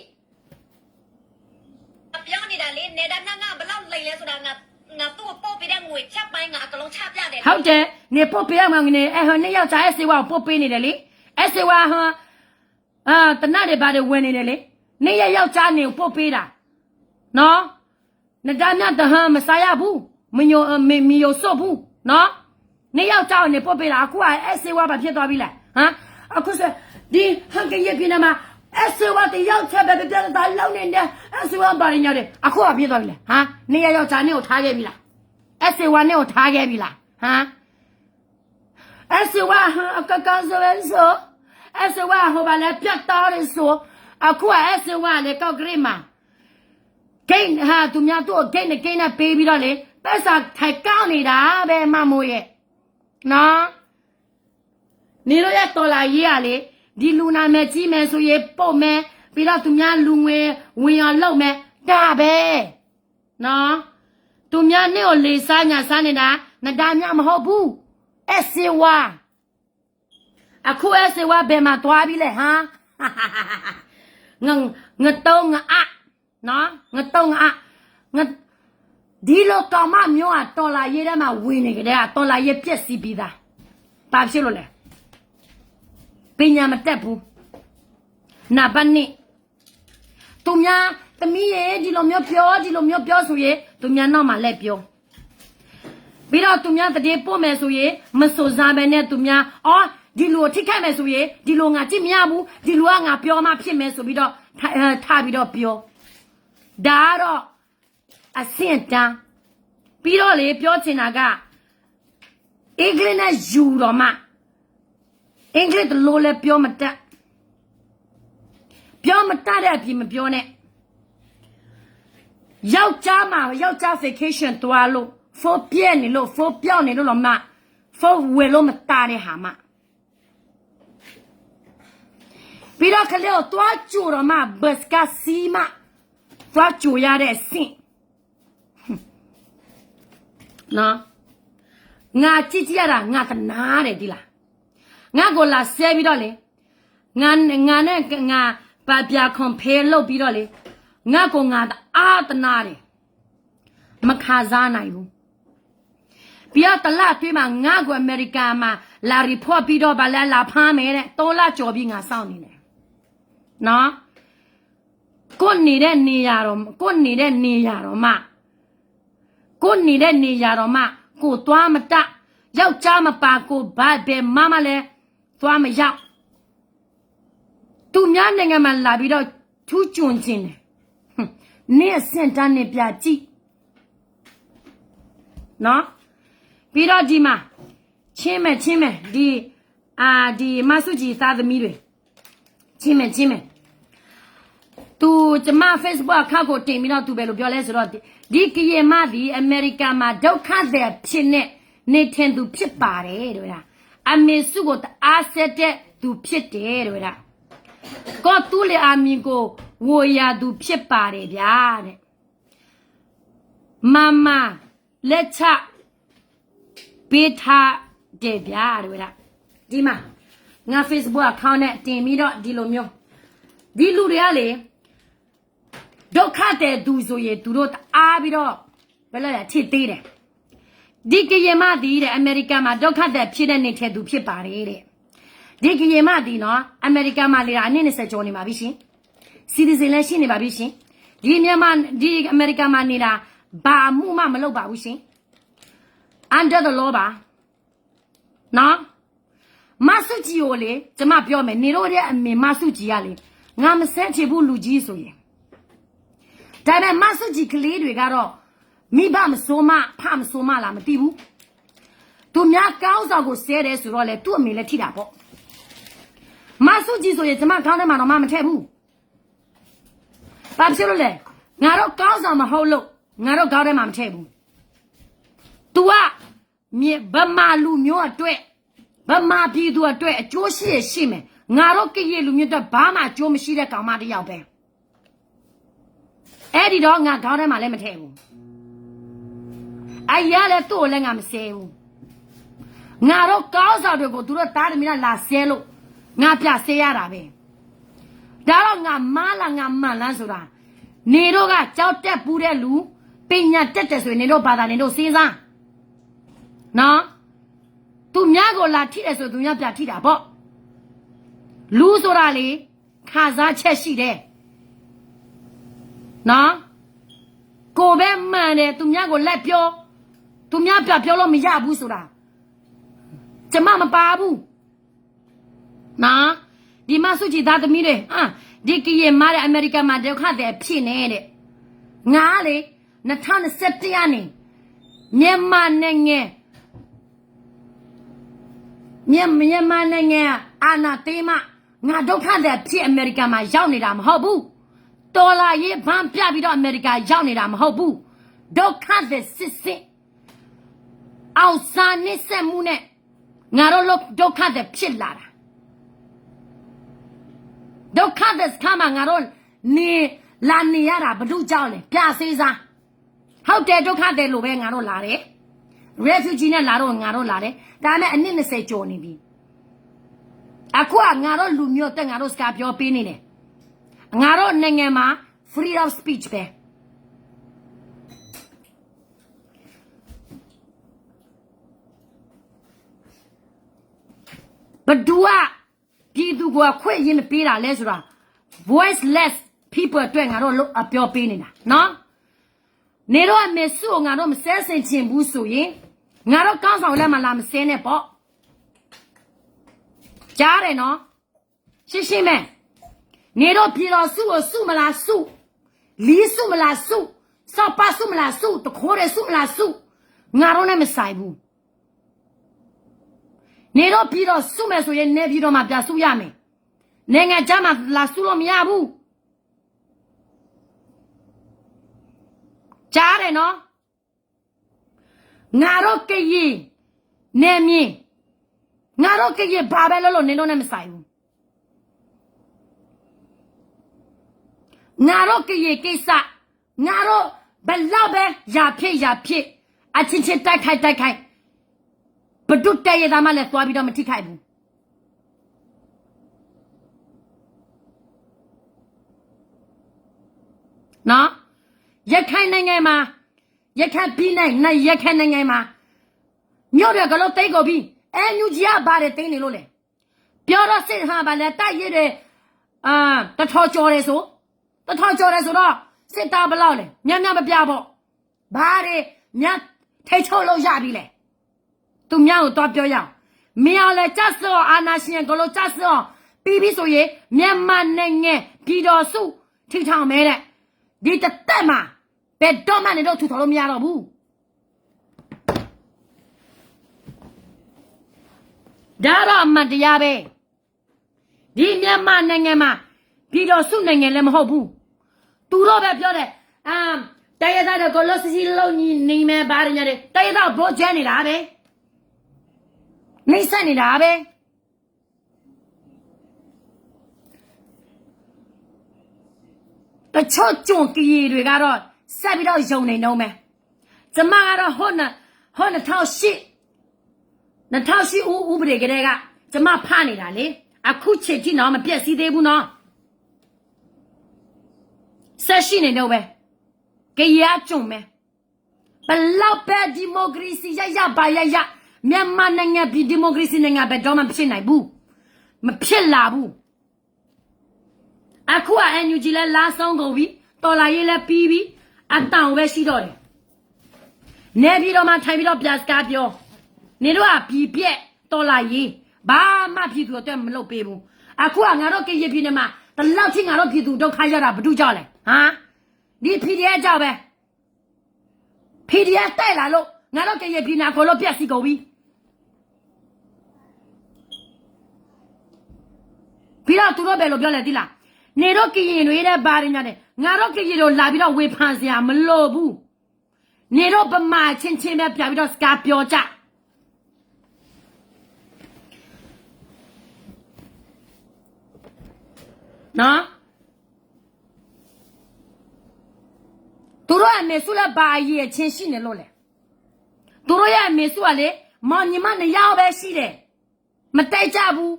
ပြောနေတာလေနေတာငါဘလောက်လိမ့်လဲဆိုတာငါသူ့ကိုပို့ပေးတဲ့ငွေချက်ပိုင်းငါအကလုံးချပြတယ်ဟုတ်တယ်နေပို့ပေးရမှာနေအဲ့ဟိုနှစ်ယောက်ကြားအစီဝါပို့ပေးနေတယ်လေအစီဝါဟာတနတ်တွေဘာတွေဝင်နေတယ်လေနေ့ရက်ယောက်ကြားနေပို့ပေးတာနော်နဒါမြတ်တဟမစားရဘူးမညိုမီယိုစော့ဘူးနော်နေ့ယောက်ကြားနေပို့ပေးတာအခုကအစီဝါဘာဖြစ်သွားပြီလဲအခုစဒီဟန်ကရပြနေမှာအစီဝါတယောက်ချက်ပဲပြတာလောက်နေတယ်အစီဝါဘာရင်းရတယ်အခုကဖြစ်သွားပြီလဲနေ့ရက်ယောက်ကြားနေကိုထားခဲ့ပြီလားအစီဝါနေကိုထားခဲ့ပြီလားအစီဝါအကကဆိုရဲဆိုအစီဝါဟိုဘာလဲပြတ်သားရဆိုအခုအစီဝါလေကောက်ကလေးမှာဂိမ်းသူများတို့ဂိမ်းနဲ့ပေးပြီးတော့လေပတ်စာထိုင်ကောင်းနေတာပဲမမိုးရဲ့နော်နေတော့ရတော်လာရေးရလေဒီလူနာမဲ့ကြီးမယ်ဆိုရင်ပို့မယ်ပြီးတော့သူများလူငွေဝင်အောင်လုပ်မယ်ဒါပဲနော်သူများနဲ့ကိုလေစားညာစားနေတာနဒါမြမဟုတ်ဘူးအစီဝါအခုအစီဝါဘယ်မှာသွားပြီလဲငတုံးနော်ငတုံးဒီလိုကောင်မမျိုးကတော်လာရေးထဲမှာဝင်နေကြတဲ့ကတော်လာရေးပြက်စီးပြီးသားဘာဖြစ်လို့လဲပညာမတက်ဘူးနာပနိသူများသမီးရဲ့ဒီလိုမျိုးပြောဆိုရင်သူများနောက်မှာလက်ပြောပြီးတော့သူများတည်းပို့မယ်ဆိုရင်မစိုးစားပဲနဲ့သူများဒီလိုထိခိုက်မယ်ဆိုရင်ဒီလိုငါကြည့်မရဘူးဒီလိုကငါပြောမှဖြစ်မယ်ဆိုပြီးတော့ထားပြီးတော့ပြောဒါတော့အဆင့်တန်းပြီးတော့လေပြောချင်တာကအင်္ဂလိပ်နဲ့ယူတော့မှအင်္ဂလိပ်လိုလဲပြောမတတ်တဲ့အပြင်မပြောနဲ့ယောက်ျား vacation သွားလို့ဖိုးပြဲနေလို့ဖိုးပြောင်းနေလို့တော့မှဖိုးဝယ်လို့မတားတဲ့ဟာမှပြီးတော့ခလေးကိုသွားကြိုတော့မှဘတ်ကစီမသွားကြိုရတဲ့အဆင့်နော်ငါကြည့်ရတာငါတနာတယ်ဒီလားငါကိုလာဆဲပြီးတော့လေငါနဲ့ငါပါပြခွန်ဖဲလုပ်ပြီးတော့လေငါကိုငါအားတနာတယ်မခါစားနိုင်ဘူးပြီးတော့တလတွေ့မှာငါကိုအမေရိကန်မှာလာရီဖော့ပြီးတော့ဗလာလာဖမ်းမယ်တဲ့3လကြော်ပြီးငါစောင့်နေတယ်နော်ကိုနေတဲ့နေရတော့မှကိုသွားမတယောက်ျားမပါကိုဘာပဲမမလဲသွားမရောက်သူများနိုင်ငံမှာလာပြီးတော့ထူးကျွန်းခြင်းတယ်နင့်စင်တန်းနဲ့ပြကြည့် နော်ပြီးတော့ဒီမှာချင်းမဲ့ဒီမဆုကြီးသားသမီးတွေချင်းမဲ့သူကျမ Facebook အခါကိုတင်ပြီးတော့သူပဲလို့ပြောလဲဆိုတော့ဒီကရင်မဒီအမေရိကန်မှာဒုက္ခသည်ဖြစ်နေထင်သူဖြစ်ပါတယ်တို့လားအမေစုကိုအားဆက်တဲ့သူဖြစ်တယ်တို့လားကောတူလေအမီကိုဝိုရသူဖြစ်ပါတယ်ဗျာတဲ့မမလက်ချပေးထားတယ်ဗျာတို့လားဒီမှာငါ Facebook account နဲ့တင်ပြီးတော့ဒီလိုမျိုးဒီလူတွေကလေဒုက္ခတဲ့သူဆိုရင်သူတို့အားပြီးတော့ဘယ်လိုလဲထစ်သေးတယ်ဒီကရင်မဒီတဲ့အမေရိကန်မှာဒုက္ခတဲ့ဖြစ်တဲ့နေတဲ့သူဖြစ်ပါတယ်တဲ့ဒီကရင်မဒီနော်အမေရိကန်မှာနေတာအနည်း20ကျော်နေပါပြီရှင်စီဒီဇင်လည်းရှိနေပါပြီရှင်ဒီမြန်မာဒီအမေရိကန်မှာနေတာဘာမှုမှမလုပ်ပါဘူးရှင် under the law ပါနော်မဆုကြီးကိုလေကျမပြောမယ်နေတော့တဲ့အမေမဆုကြီးကလေငါမဆဲချေဘူးလူကြီးဆိုရင်ဒါပေမဲ့မဆုကြီးကလေးတွေကတော့မိဘမစိုးမဖမစိုးမလားမသိဘူးသူများကောင်းဆောင်ကိုဆဲတယ်ဆိုတော့လေသူ့အမေလည်းထိတာပေါ့မဆုကြီးဆိုရင်ကျမကောင်းတယ်မှာတော့မထည့်ဘူးဘာဖြစ်လို့လဲငါတော့ကောင်းဆောင်မဟုတ်လို့ငါတော့ကောင်းတယ်မှာမထည့်ဘူး तू ကဗမာလူမျိုးအတွက်ဗမာပြည်သူအတွက်အကျိုးရှိမယ်ငါတို့ကရလူမျိုးအတွက်ဘာမှအကျိုးမရှိတဲ့ကောင်မတစ်ယောက်ပဲအဲ့ဒီတော့ငါခေါင်းထဲမှာလည်းမထည့်ဘူးအရာလည်းသူ့ကိုလည်းငါမဆဲဘူးငါတို့ကောင်းဆောင်တွေကိုသူတို့တားတယ်မလားလာဆဲလို့ငါပြဆဲရတာပဲဒါတော့ငါမားလားငါမှန်လားဆိုတာနေတို့ကကြောက်တက်ပူးတဲ့လူပညာတက်တယ်ဆိုရင်နေတို့ဘာသာနေတို့စဉ်းစားနော်သူများကိုလာထိတယ်ဆိုသူများပြထိတာပေါ့လူဆိုတာလေခါစားချက်ရှိတယ်နော်ကိုပဲမှန်တယ်သူများကိုလက်ပြောသူများပြပြောလို့မရဘူးဆိုတာကျမမပါဘူးနော်ဒီမဆုချီသားသမီးတွေဒီကရင်မားတဲ့အမေရိကန်မှာဒုက္ခတဲ့ဖြစ်နေတဲ့ငါလေ2021ရာနေမြန်မာနိုင်ငံအာနာတေးမငါဒုက္ခတဲ့ဖြစ်အမေရိကန်မှာရောက်နေတာမဟုတ်ဘူးတော်လာရေးဗန်းပြပြီးတော့အမေရိကန်ရောက်နေတာမဟုတ်ဘူးဒုက္ခတဲ့စစ်အောက်စာနစ်ဆက်မှုနဲ့ငါတို့ဒုက္ခတဲ့ဖြစ်လာတာဒုက္ခတဲ့ခါမှာငါတို့လာနေရတာဘ누구ကြောင့်လဲပြစေးစားဟုတ်တယ်ဒုက္ခတဲ့လို့ပဲငါတို့လာတယ် refugee နဲ့လာတော့ငါတို့လာတယ်ဒါပေမဲ့အနည်း20ကျော်နေပြီအခုကငါတို့လူမျိုးတက်ငါတို့စကားပြောပေးနေတယ်ငါတို့နိုင်ငံမှာ freedom of speech ပဲဘဒူကပြည်သူကခွင့်ရင်းပေးတာလဲဆိုတာ voiceless people အတွက်ငါတို့အပြောပေးနေတာနော်နေတော့အမေစုငါတို့မဆဲဆင်ချင်ဘူးဆိုရင်ငါတို့ကောင်းဆောင်လက်မလာမဆဲနဲ့ပေါ့ကြားတယ်နော်ရှင်းမဲနေတော့ပြည်တော်စုကိုစုမလားစုလီးစုမလားစုစောက်ပါစုမလားစုတခိုးတယ်စုမလားစုငါတို့နဲ့မဆိုင်ဘူးနေတော့ပြည်တော်စုမယ်ဆိုရင်နေပြည်တော်မှာပြစုရမယ်နိုင်ငံခြားမှာလာစုလို့မရဘူးကြားတယ်နော်ငါတို့ကရင်နေမြင်ငါတို့ကရင်ဘာပဲလို့နေတော့နဲ့မဆိုင်ဘူးငါတို့ကရင်ကိစ္စငါတို့ဘလောက်ပဲရာဖြစ်အချင်းချင်းတိုက်ခိုက်ဘဒုတဲရသားမလည်းသွားပြီးတော့မထိခိုက်ဘူးနော်ရခိုင်နိုင်ငံမှာရခိုင်ပြည်နယ်ရခိုင်နိုင်ငံမှာမြို့တွေကလို့တိတ်ကုန်ပြီးညူကြီးကပါတယ်တင်းနေလို့လေပြောတော့စစ်ဟာပါလေတိုက်ရတဲ့တထော်ကျော်တယ်ဆိုတော့စစ်သားဘလောက်လဲညမပြပေါ့ဘာတွေညထိတ်ချုပ်လို့ရပြီလေသူများကိုတော့ပြောရအောင်မင်းအောင်လဲကြဆောအာနာရှင်ကလို့ကြဆောပြီးဆိုရင်မြန်မာနိုင်ငံပြည်တော်စုထိထောင်မဲတဲ့ဒီတက်မှာဘယ်တော့မှနေတော့ထူထော်လို့မရတော့ဘူး ဒါတော့အမှန်တရားပဲဒီမြန်မာနိုင်ငံမှာပြည်တော်စုနိုင်ငံလည်းမဟုတ်ဘူးသူတို့ပဲပြောတယ်တရားသားတွေကိုလော့စီလုံးညီနေမယ်ဘာတွေညာတယ်တရားသားဘောကျဲနေတာပဲနှိမ့်ဆက်နေတာပဲတချို့ကြုံကြီးတွေကတော့ဆက်ပြီးတော့ယုံနေနှုံးမယ်ကျမကတော့ဟို2008ဥပဒေကလေးကကျမဖားနေတာလေအခုချိန်ကြီးတော့မပြည့်စည်သေးဘူးနော်ဆက်ရှိနေတော့ပဲကြရကြုံမယ်ဘလောက်ပဲဒီမိုကရေစီရပါရမြန်မာနိုင်ငံပြည်ဒီမိုကရေစီနိုင်ငံပဲတော့မဖြစ်နိုင်ဘူးမဖြစ်လာဘူးအခုက NUG လဲလာဆုံးကုန်ပြီတော်လာရေးလဲပြီးပြီအတောင်ပဲရှိတော့တယ်နေပြီးတော့မှထိုင်ပြီးတော့ပြစကားပြောနေတော့ကပြည်ပြက်တော်လာရေးဘာမှပြည်သူအတွက်မလုပ်ပေးဘူးအခုကငါတို့ကရပြည်နေမှာတလောက်ချင်းငါတို့ပြည်သူဒုက္ခရတာဘာတူကြောက်လဲဒီ PDF ကြောက်ပဲ PDF တိုက်လာလို့ငါတို့ကရပြည်နာကိုလို့ပြက်စီကုန်ပြီပြီးတော့သူတို့ပဲလို့ပြောလဲတိလားနေတော့ကရင်တွေတဲ့ဘာတွေညာတဲ့ငါတို့ကရင်တို့လာပြီးတော့ဝေဖန်စရာမလိုဘူးနေတော့ဗမာချင်းချင်းပဲပြပြီးတော့စကားပြောကြနော်သူတို့အမေစုလည်းဘာအရေးချင်းရှိနေလို့လဲသူတို့ရဲ့အမေစုကလေမောင်ညီမနှစ်ယောက်ပဲရှိတယ်မတိုက်ကြဘူး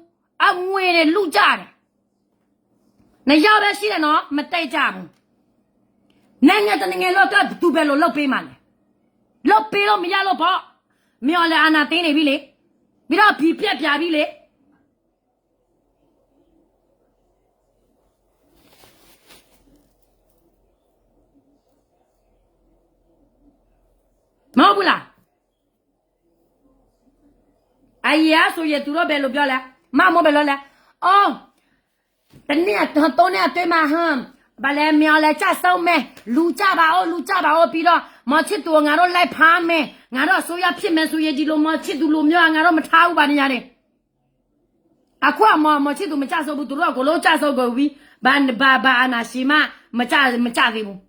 အငွေတွေလူကြတယ်နှစ်ယောက်ပဲရှိတယ်နော်မတိုက်ကြဘူးနိုင်ငံတနိုင်ငံလောကသူပဲလို့လုပ်ပေးမှလဲလုပ်ပေးလို့မရလို့ပေါ့မြော်လဲအာနာသိနေပြီလေပြီးတော့ပြီးပြက်ပြပြီလေမဟုတ်ဘူးလားအရာဆိုရသူတို့ပဲလို့ပြောလဲမမပဲလို့လဲအော်တနေ့တော့နဲ့တွေ့မှာဟမ်ဘာလဲမြော်လဲကြဆုံးမဲလူကြပါဦးပြီးတော့မချစ်သူငါတို့လိုက်ဖားမယ်ငါတို့ဆိုရဖြစ်မယ်ဆိုရဒီလိုမချစ်သူလိုမျိုးငါတို့မထားဘူးပါနေရတယ်အခုမချစ်သူမကြဆုံးဘူးသူတို့ကကိုလုံးကြဆုံးကုန်ပြီဘာအနာရှိမကြသေးဘူး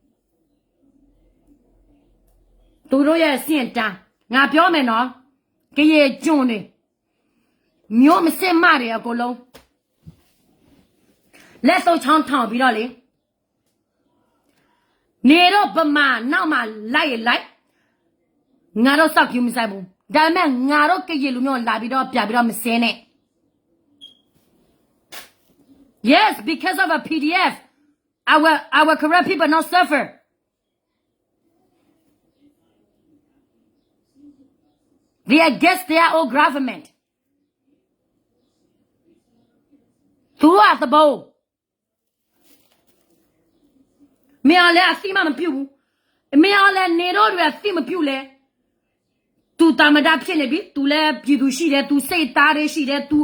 သူတို့ရဲ့စင့်တန်းငါပြောမယ်နော်ကြရေကျွန်းနေမျိုးမစင်မတွေအကုန်လုံးလက်စုပ်ချောင်းထောင်ပြီးတော့လေနေတော့ဗမာနောက်မှလိုက်ငါတို့စောက်ပြူမဆိုင်ဘူးဒါပေမဲ့ငါတို့ကြရေလူမျိုးလာပြီးတော့ပြပြီးတော့မစင်းနဲ့ Yes because of a PDF our corrupt people not suffer they are against their own government သူကသဘောမင်းလည်းအသိမပြုတ်ဘူးမင်းလည်းနေတော့တွေအသိမပြုတ်လဲသူတာမတာဖြစ်နေပြီသူလည်းပြည်သူရှိတယ်သူစိတ်သားတွေရှိတယ်သူ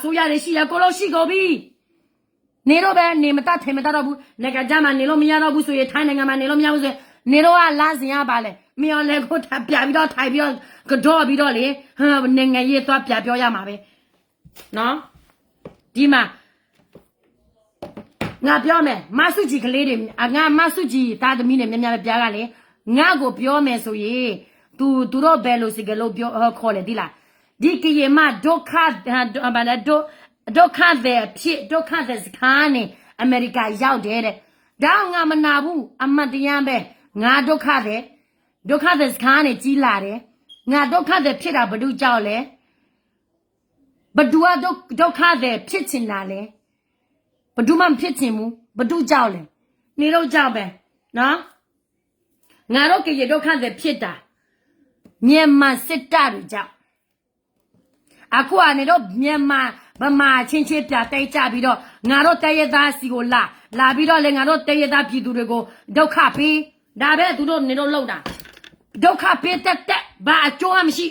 ဆိုရတယ်ရှိတယ်ကိုလို့ရှိကုန်ပြီနေတော့ပဲနေမတတ်ထင်မတတ်တော့ဘူးငါကကြမှာနေလို့မရတော့ဘူးဆိုရင်ထိုင်းနိုင်ငံမှာနေလို့မရဘူးဆိုရင်နေတော့ကလာစင်ရပါလေမင်းလည်းကိုပြပြီးတော့ထိုင်ပြီးတော့ကတော့ပြီးတော့လေနိုင်ငံရေးသွားပြပြောရမှာပဲနော်ဒီမှာငါပြောမယ်မဆုကြီးကလေးတွေငါမဆုကြီးသားသမီးနဲ့များများပြားကလေငါကိုပြောမယ်ဆိုရင်သူတို့ဘယ်လိုစကလို့ပြောခေါ်လေဒီလားဒီကရေမဒုက္ခဘာလဲဒုက္ခတဲ့ဖြစ်ဒုက္ခတဲ့စကားနဲ့အမေရိကရောက်တယ်တဲ့ဒါငါမနာဘူးအမတ်တရားပဲငါဒုက္ခတဲ့စကားနဲ့ကြီးလာတယ်ငါဒုက္ခတဲ့ဖြစ်တာဘယ်သူကြောက်လဲဘယ်သူကဒုက္ခတဲ့ဖြစ်ချင်တာလဲဘယ်သူမှဖြစ်ချင်ဘူးဘယ်သူကြောက်လဲနေတော့ကြောက်ပဲနော်ငါတို့ကရေဒုက္ခတဲ့ဖြစ်တာမြန်မာစစ်တပ်တွေကြောက်အခုကနေတော့မြန်မာဗမာချင်းချင်းပြတိုက်ကြပြီးတော့ငါတို့တရသားစီကိုလာပြီးတော့လေငါတို့တရသားပြည်သူတွေကိုဒုက္ခပေးဒါပဲသူတို့နေတော့လောက်တာဒုက္ခပေးတက်ဘာအကျိုးမရှိ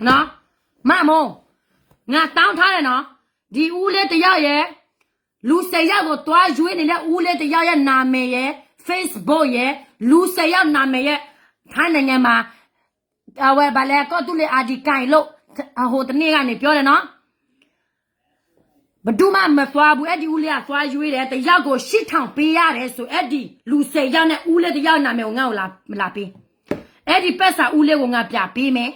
နော်မမောငါတောင်းထားတယ်နော်ဒီဦးလေးတရားရဲ့လူ၁၀ယောက်ကိုတွားရွေးနေတဲ့ဦးလေးတရားရဲ့နာမည်ရဲ့ Facebook ရဲ့လူ၁၀ယောက်နာမည်ရဲ့ ထိုင်းနိုင်ငံမှာဝယ်ဘာလဲကော့တူလေအာဒီကိုင်လို့ဟိုတနေ့ကနေပြောတယ်နော်ဘဒူမမသွားဘူးအဲ့ဒီဦးလေးကသွားရွေးတယ်တယောက်ကို8000ပေးရတယ်ဆိုအဲ့ဒီလူ10ယောက်နဲ့ဦးလေးတယောက်နာမည်ကိုငါ့ကိုလာပေးအဲ့ဒီပက်စာဦးလေးကိုငါပြပေးမယ်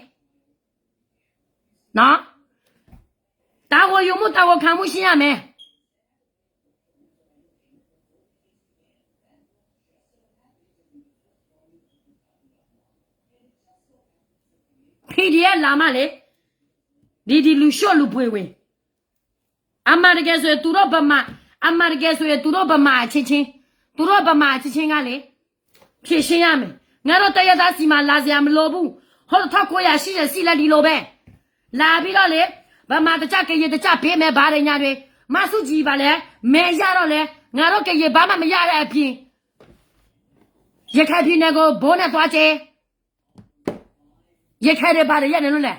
နော်တာဝယုံမှုတာဝခံမှုရှင်းရမယ်PDF လာမလေဒီလူရှော့လူပွေဝင်အမရကဲဆိုရသူတို့ဗမာအမရကဲဆိုရသူတို့ဗမာချင်းသူတို့ဗမာချင်းကလေဖြည့်ရှင်းရမယ်ငါတို့တရသားစီမှာလာစရာမလိုဘူးဟော1980စီလက်ဒီလိုပဲလာပြီးတော့လေဗမာတကြကရေတကြပေးမယ်ဗားရညာတွေမဆုကြီးပါလေမဲရတော့လေငါတို့ကရေဘာမှမရတဲ့အပြင်ရခိုင်ပြည်နယ်ကိုဘိုးနဲ့သွားချေရခိုင်တွေဗားရရတယ်လို့လေ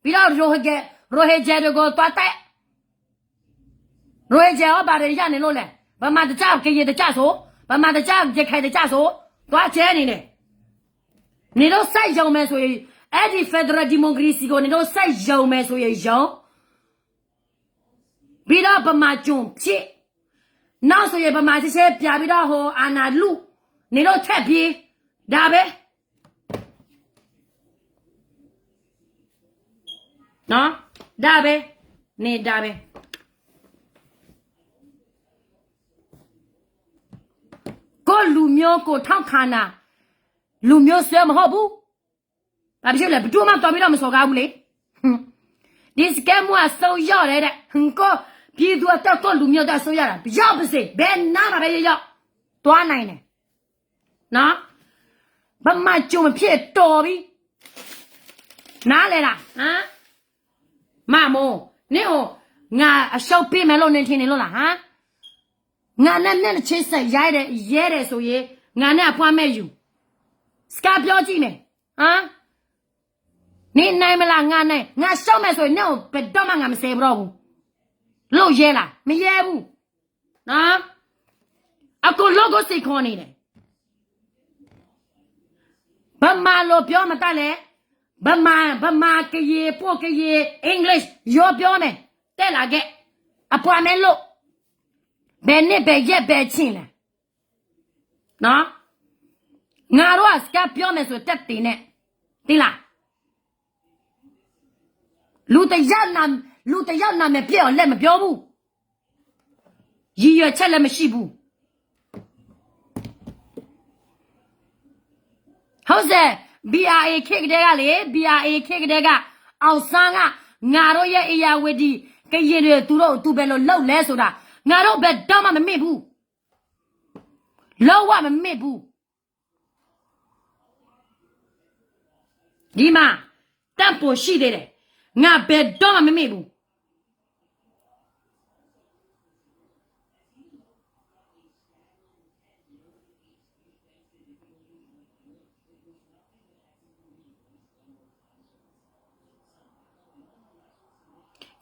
ပြီးတော့ရိုဟင်ဂျာတွေကိုသွားတဲ့ရိုဟင်ဂျာဘာတွေရနေလို့လဲဗမာတကြကရေတကြဆိုဗမာတကြရခိုင်တကြဆိုသွားချဲနေတယ်နေတော့စိုက်ရုံမယ်ဆိုရင်အဲ့ဒီ Federal Democracy ကိုနေတော့စိုက်ရုံမယ်ဆိုရင်ရုံပြီးတော့ဗမာကျွန်းဖြစ်နောက်ဆိုရင်ဗမာချဲပြပြီးတော့ဟိုအာနာလူနေတော့ထက်ပြေးဒါပဲနော်ဒါပဲနေဒါပဲကိုလူမျိုးကိုထောက်ခါနာလူမျိုးဆွဲမဟုတ်ဘူးဘာဖြစ်လဲဘတူမှတော်ပြီးတော့မစော်ကားဘူးလေဒီစကမ်မွာဆိုရတဲ့ဟန်ကိုပြည်သူအတက်ကိုလူမျိုးတက်ဆိုရတာရောက်ပါစေဘယ်နာမှာပဲရောက်သွားနိုင်တယ်နော်ဘာမှကြုံမဖြစ်တော်ပြီနားလေလားဟမ်မမိုးနင့်ဟိုငါအရှောက်ပေးမယ်လို့နင်ထင်နေလို့လားဟမ်ငါနဲ့ချင်းဆက်ရဲတယ်ဆိုရင်ငါနဲ့အဖွားမဲ့ယူစကားပြောကြည့်မယ်ဟမ်နင်နိုင်မလားငါနိုင်ငါရှောက်မယ်ဆိုရင်နင့်ကိုဘယ်တော့မှငါမဆယ်တော့ဘူးလို့ရဲလားမရဲဘူးနော်အကူလောကိုစိတ်ခေါ်နေတယ်ဘာမှလို့ပြောမတတ်လဲဘာမှကရေပို့ကရေ English ရောပြောမယ်တဲ့လာခဲ့အဖွားမဲ့လို့ဘယ်နဲ့ဘယ်ရက်ဘယ်ချင်းလဲနော်ငါတို့ကစကားပြောမယ်ဆိုတက်တင်နဲ့သိလားလူတယောက်နာမပြည့်အောင်လက်မပြောဘူးရည်ရွယ်ချက်လည်းမရှိဘူးဟုတ်စဲ BRA ခေတ်ကလေးကလေ BRA ခေတ်ကလေးကအောင်ဆန်းကငါတို့ရဲ့အရာဝတီကရင်တွေသူပဲလို့လှုပ်လဲဆိုတာငါတို့ဘယ်တော့မှမမေ့ဘူးလောက်ဝမမေ့ဘူးဒီမှာတန့်ပေါ်ရှိသေးတယ်ငါဘယ်တော့မှမမေ့ဘူး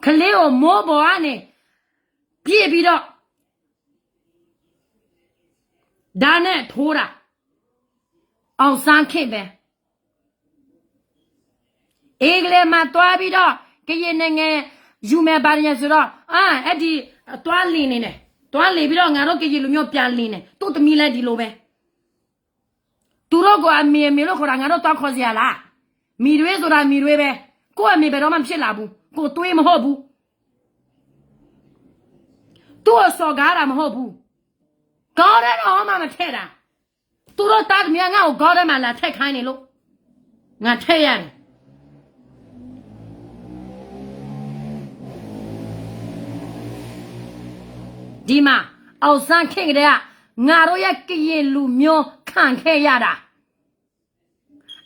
ခလေးကိုမိုးပေါ်ကနေပြည့်ပြီးတော့ဒါနဲ့ထိုးတာအောင်စမ်းခင်ပဲအေးကလေးမှာတွားပြီးတော့ကရင်နိုင်ငံယူမယ်ပါရဆိုတော့အဲ့ဒီတွားလင်းနေတယ်တွားလေပြီးတော့ငါတို့ကရင်လူမျိုးပြန်လင်းတယ်သူ့သမီးလည်းဒီလိုပဲသူတို့ကအမေလို့ခေါ်တာငါတို့တွားခေါ်စရာလားမိတွေဆိုတာမိတွေပဲကိုယ့်အမေဘယ်တော့မှဖြစ်လာဘူးကိုတွေးမဟုတ်ဘူးသူ့အစော်ကားတာမဟုတ်ဘူးကောင်းတဲ့တော့မှမထည့်တာသူတို့တားမြငါ့ကိုကောင်းတဲ့မှလာထည့်ခိုင်းနေလို့ငါထည့်ရတယ်ဒီမှာအောင်စမ်းခင်ကလေးကငါတို့ရဲ့ကရင်လူမျိုးခံခဲ့ရတာ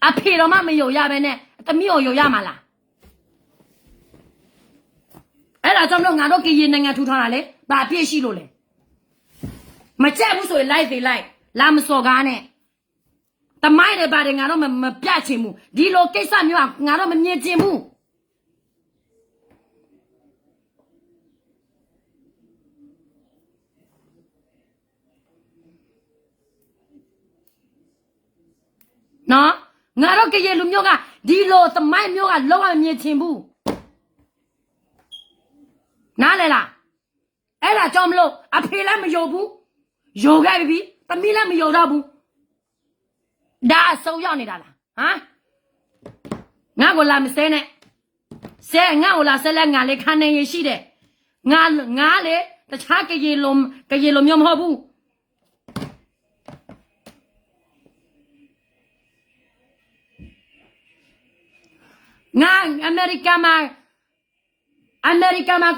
အဖေတော်မှမယုံရပဲနဲ့သမီးကိုယုံရမှာလားအဲ့ဒါကြောင့်လို့ငါတို့ကရင်နိုင်ငံထူထောင်တာလေဘာပြည့်ရှိလို့လဲမကြက်ဘူးဆိုရင်လိုက်သေးလိုက်လာမစော်ကားနဲ့တမိုင်းတွေပါတယ်ငါတို့မပြချင်ဘူးဒီလိုကိစ္စမျိုးကငါတို့မမြင်ချင်ဘူးနော် ငါတို့ကရေလူမျိုးကဒီလိုသမိုင်းမျိုးကလုံးဝမြင်ချင်ဘူးနားလဲလားအဲ့ဒါကြောင့်မလို့အဖေလည်းမယုံဘူးယုံခဲ့ပြီသမီးလည်းမယုံတော့ဘူးဒါအဆုံးရောက်နေတာလားဟမ်ငါကိုလာမစဲနဲ့ဆဲငါကိုလာဆဲလဲငါလေခန်းနေရရှိတယ်ငါလေတခြားကရေလိုမျိုးမဟုတ်ဘူးငါအမေရိကန်မှာ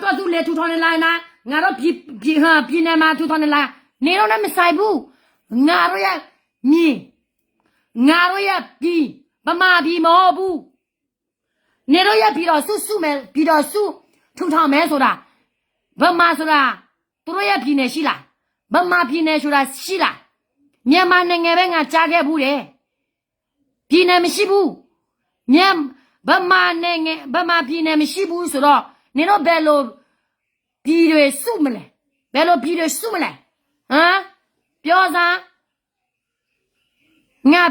တော့သူလေထူထောင်နေလိုက်နာငါတို့ပြည်နယ်မှာထူထောင်နေလိုက်နေတော့လည်းမဆိုင်ဘူးငါတို့ရဲ့မြေငါတို့ရဲ့ပြည်ဗမာပြည်မဟုတ်ဘူးနေတော့ရဲ့ပြည်တော်စုမယ်ပြည်တော်စုထူထောင်မယ်ဆိုတာဗမာဆိုတာသူတို့ရဲ့ပြည်နယ်ရှိလားဗမာပြည်နယ်ဆိုတာရှိလားမြန်မာနိုင်ငံပဲငါကြားခဲ့ဘူးတယ်ပြည်နယ်မရှိဘူးဗမာပြည်နယ်မရှိဘူးဆိုတော့နေတော့ဘယ်လိုပြည်တွေစုမလဲဘယ်လိုပြည်တွေစုမလဲဟမ်ပြောစမ်းငါ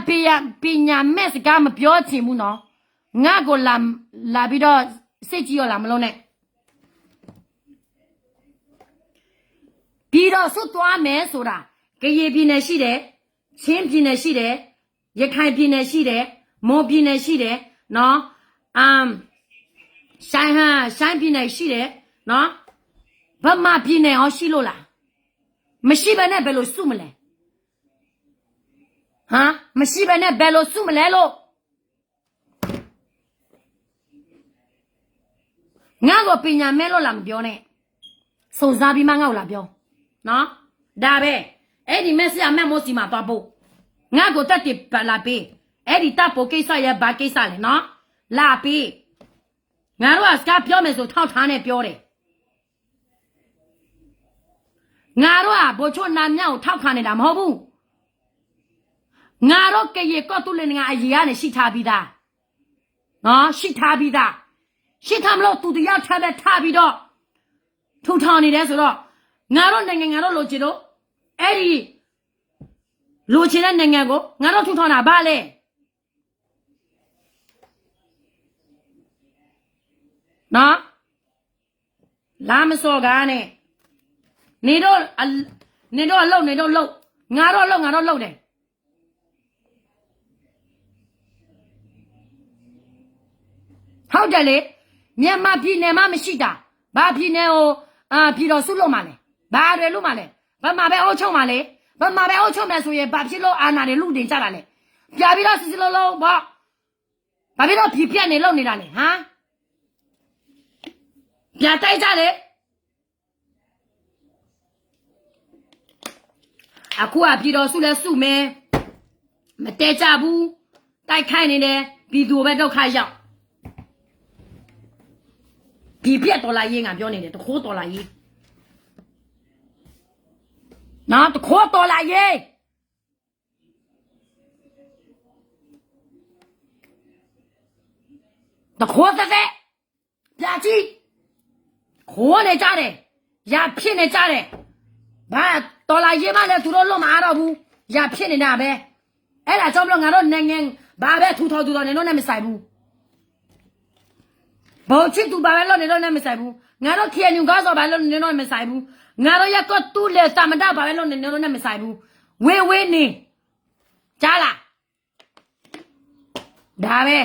ပညာမဲ့စကားမပြောချင်ဘူးနော်ငါကိုလာပြီးတော့စိတ်ကြီးရလားမလို့နဲ့ပြီးတော့စွတ်သွားမယ်ဆိုတာကရေပြည်နယ်ရှိတယ်ချင်းပြည်နယ်ရှိတယ်ရခိုင်ပြည်နယ်ရှိတယ်မွန်ပြည်နယ်ရှိတယ်နော်ရှမ်းပြည်နယ်ရှိတယ်နော်ဗမာပြည်နယ်ဟောရှိလို့လားမရှိဘဲနဲ့ဘယ်လိုစုမလဲဟမ်မရှိဘဲနဲ့ဘယ်လိုစုမလဲလို့ငါ့ကိုပညာမဲ့လို့လားမပြောနဲ့စုံစားပြီးမှငါ့ကိုလာပြောနော်ဒါပဲအဲ့ဒီမက်ဆီအမက်မိုးစီမှာသွားဖို့ငါ့ကိုတက်တည်လာပေးအဲ့ဒီတပ်ဖို့ကိစ္စရဲ့ဘာကိစ္စလဲနော်လာပေးငါတို့ကစကားပြောမယ်ဆိုထောက်ထားနဲ့ပြောတယ်ငါတို့ကဘိုလ်ချုပ်နာမြောက်ကိုထောက်ခံနေတာမဟုတ်ဘူးငါတို့ကရေကော့တူလင်ငါအရေးကနေရှိထားပြီးသားနော်ရှိထားပြီးသားရှိထားမလို့သူတရားထားတဲ့ထားပြီးတော့ထူထောင်နေတယ်ဆိုတော့ငါတို့နိုင်ငံငါတို့လိုချင်လို့အဲ့ဒီလိုချင်တဲ့နိုင်ငံကိုငါတို့ထူထောင်တာဗါလဲနော်လာမစော်ကားနဲ့နေတော့အလုပ်ငါတော့လုပ်တယ်ဟုတ်တယ်လေမြန်မာပြည်နယ်မှာမရှိတာဘာပြည်နယ်ကိုပြည်တော်စုလို့မှလဲဘာတွေလို့မှလဲဗမာပဲအုပ်ချုပ်မှလဲဗမာပဲအုပ်ချုပ်မယ်ဆိုရင်ဘာဖြစ်လို့အာဏာတွေလူတင်ကြတာလဲပြပြီးတော့စစ်လုံးလုံးပေါ့ဘာဖြစ်လို့ပြည်ပြက်နေလုပ်နေတာလဲဟမ်ပြတိုက်ကြတယ်အခုကပြည်တော်စုလဲစုမယ်မတဲကြဘူးတိုက်ခိုက်နေတယ်ပြည်သူပဲဒုက္ခရောက်ပြည်ပြက်တော်လာရေးငါပြောနေတယ်တခိုးတော်လာရေးနော်တခိုးတော်လာရေးတခိုးတဲ့ပြကြည့်ခိုးနေကြတယ်ရဖြစ်နေကြတယ်ဘာတော်လာရေးမလဲသူတို့လုံးမအားတော့ဘူးရဖြစ်နေတာပဲအဲ့ဒါကြောင့်မလို့ငါတို့နိုင်ငံဘာပဲထူထောင်နေတော့နဲ့မဆိုင်ဘူးဘောချစ်သူဘာပဲလို့နေတော့နဲ့မဆိုင်ဘူးငါတို့ခေညူကားဆိုဘာလို့နေတော့မဆိုင်ဘူးငါတို့ရက်တော့တူးလေတမတာဘာပဲလို့နေတော့နဲ့မဆိုင်ဘူးဝေးနေကြားလားဒါပဲ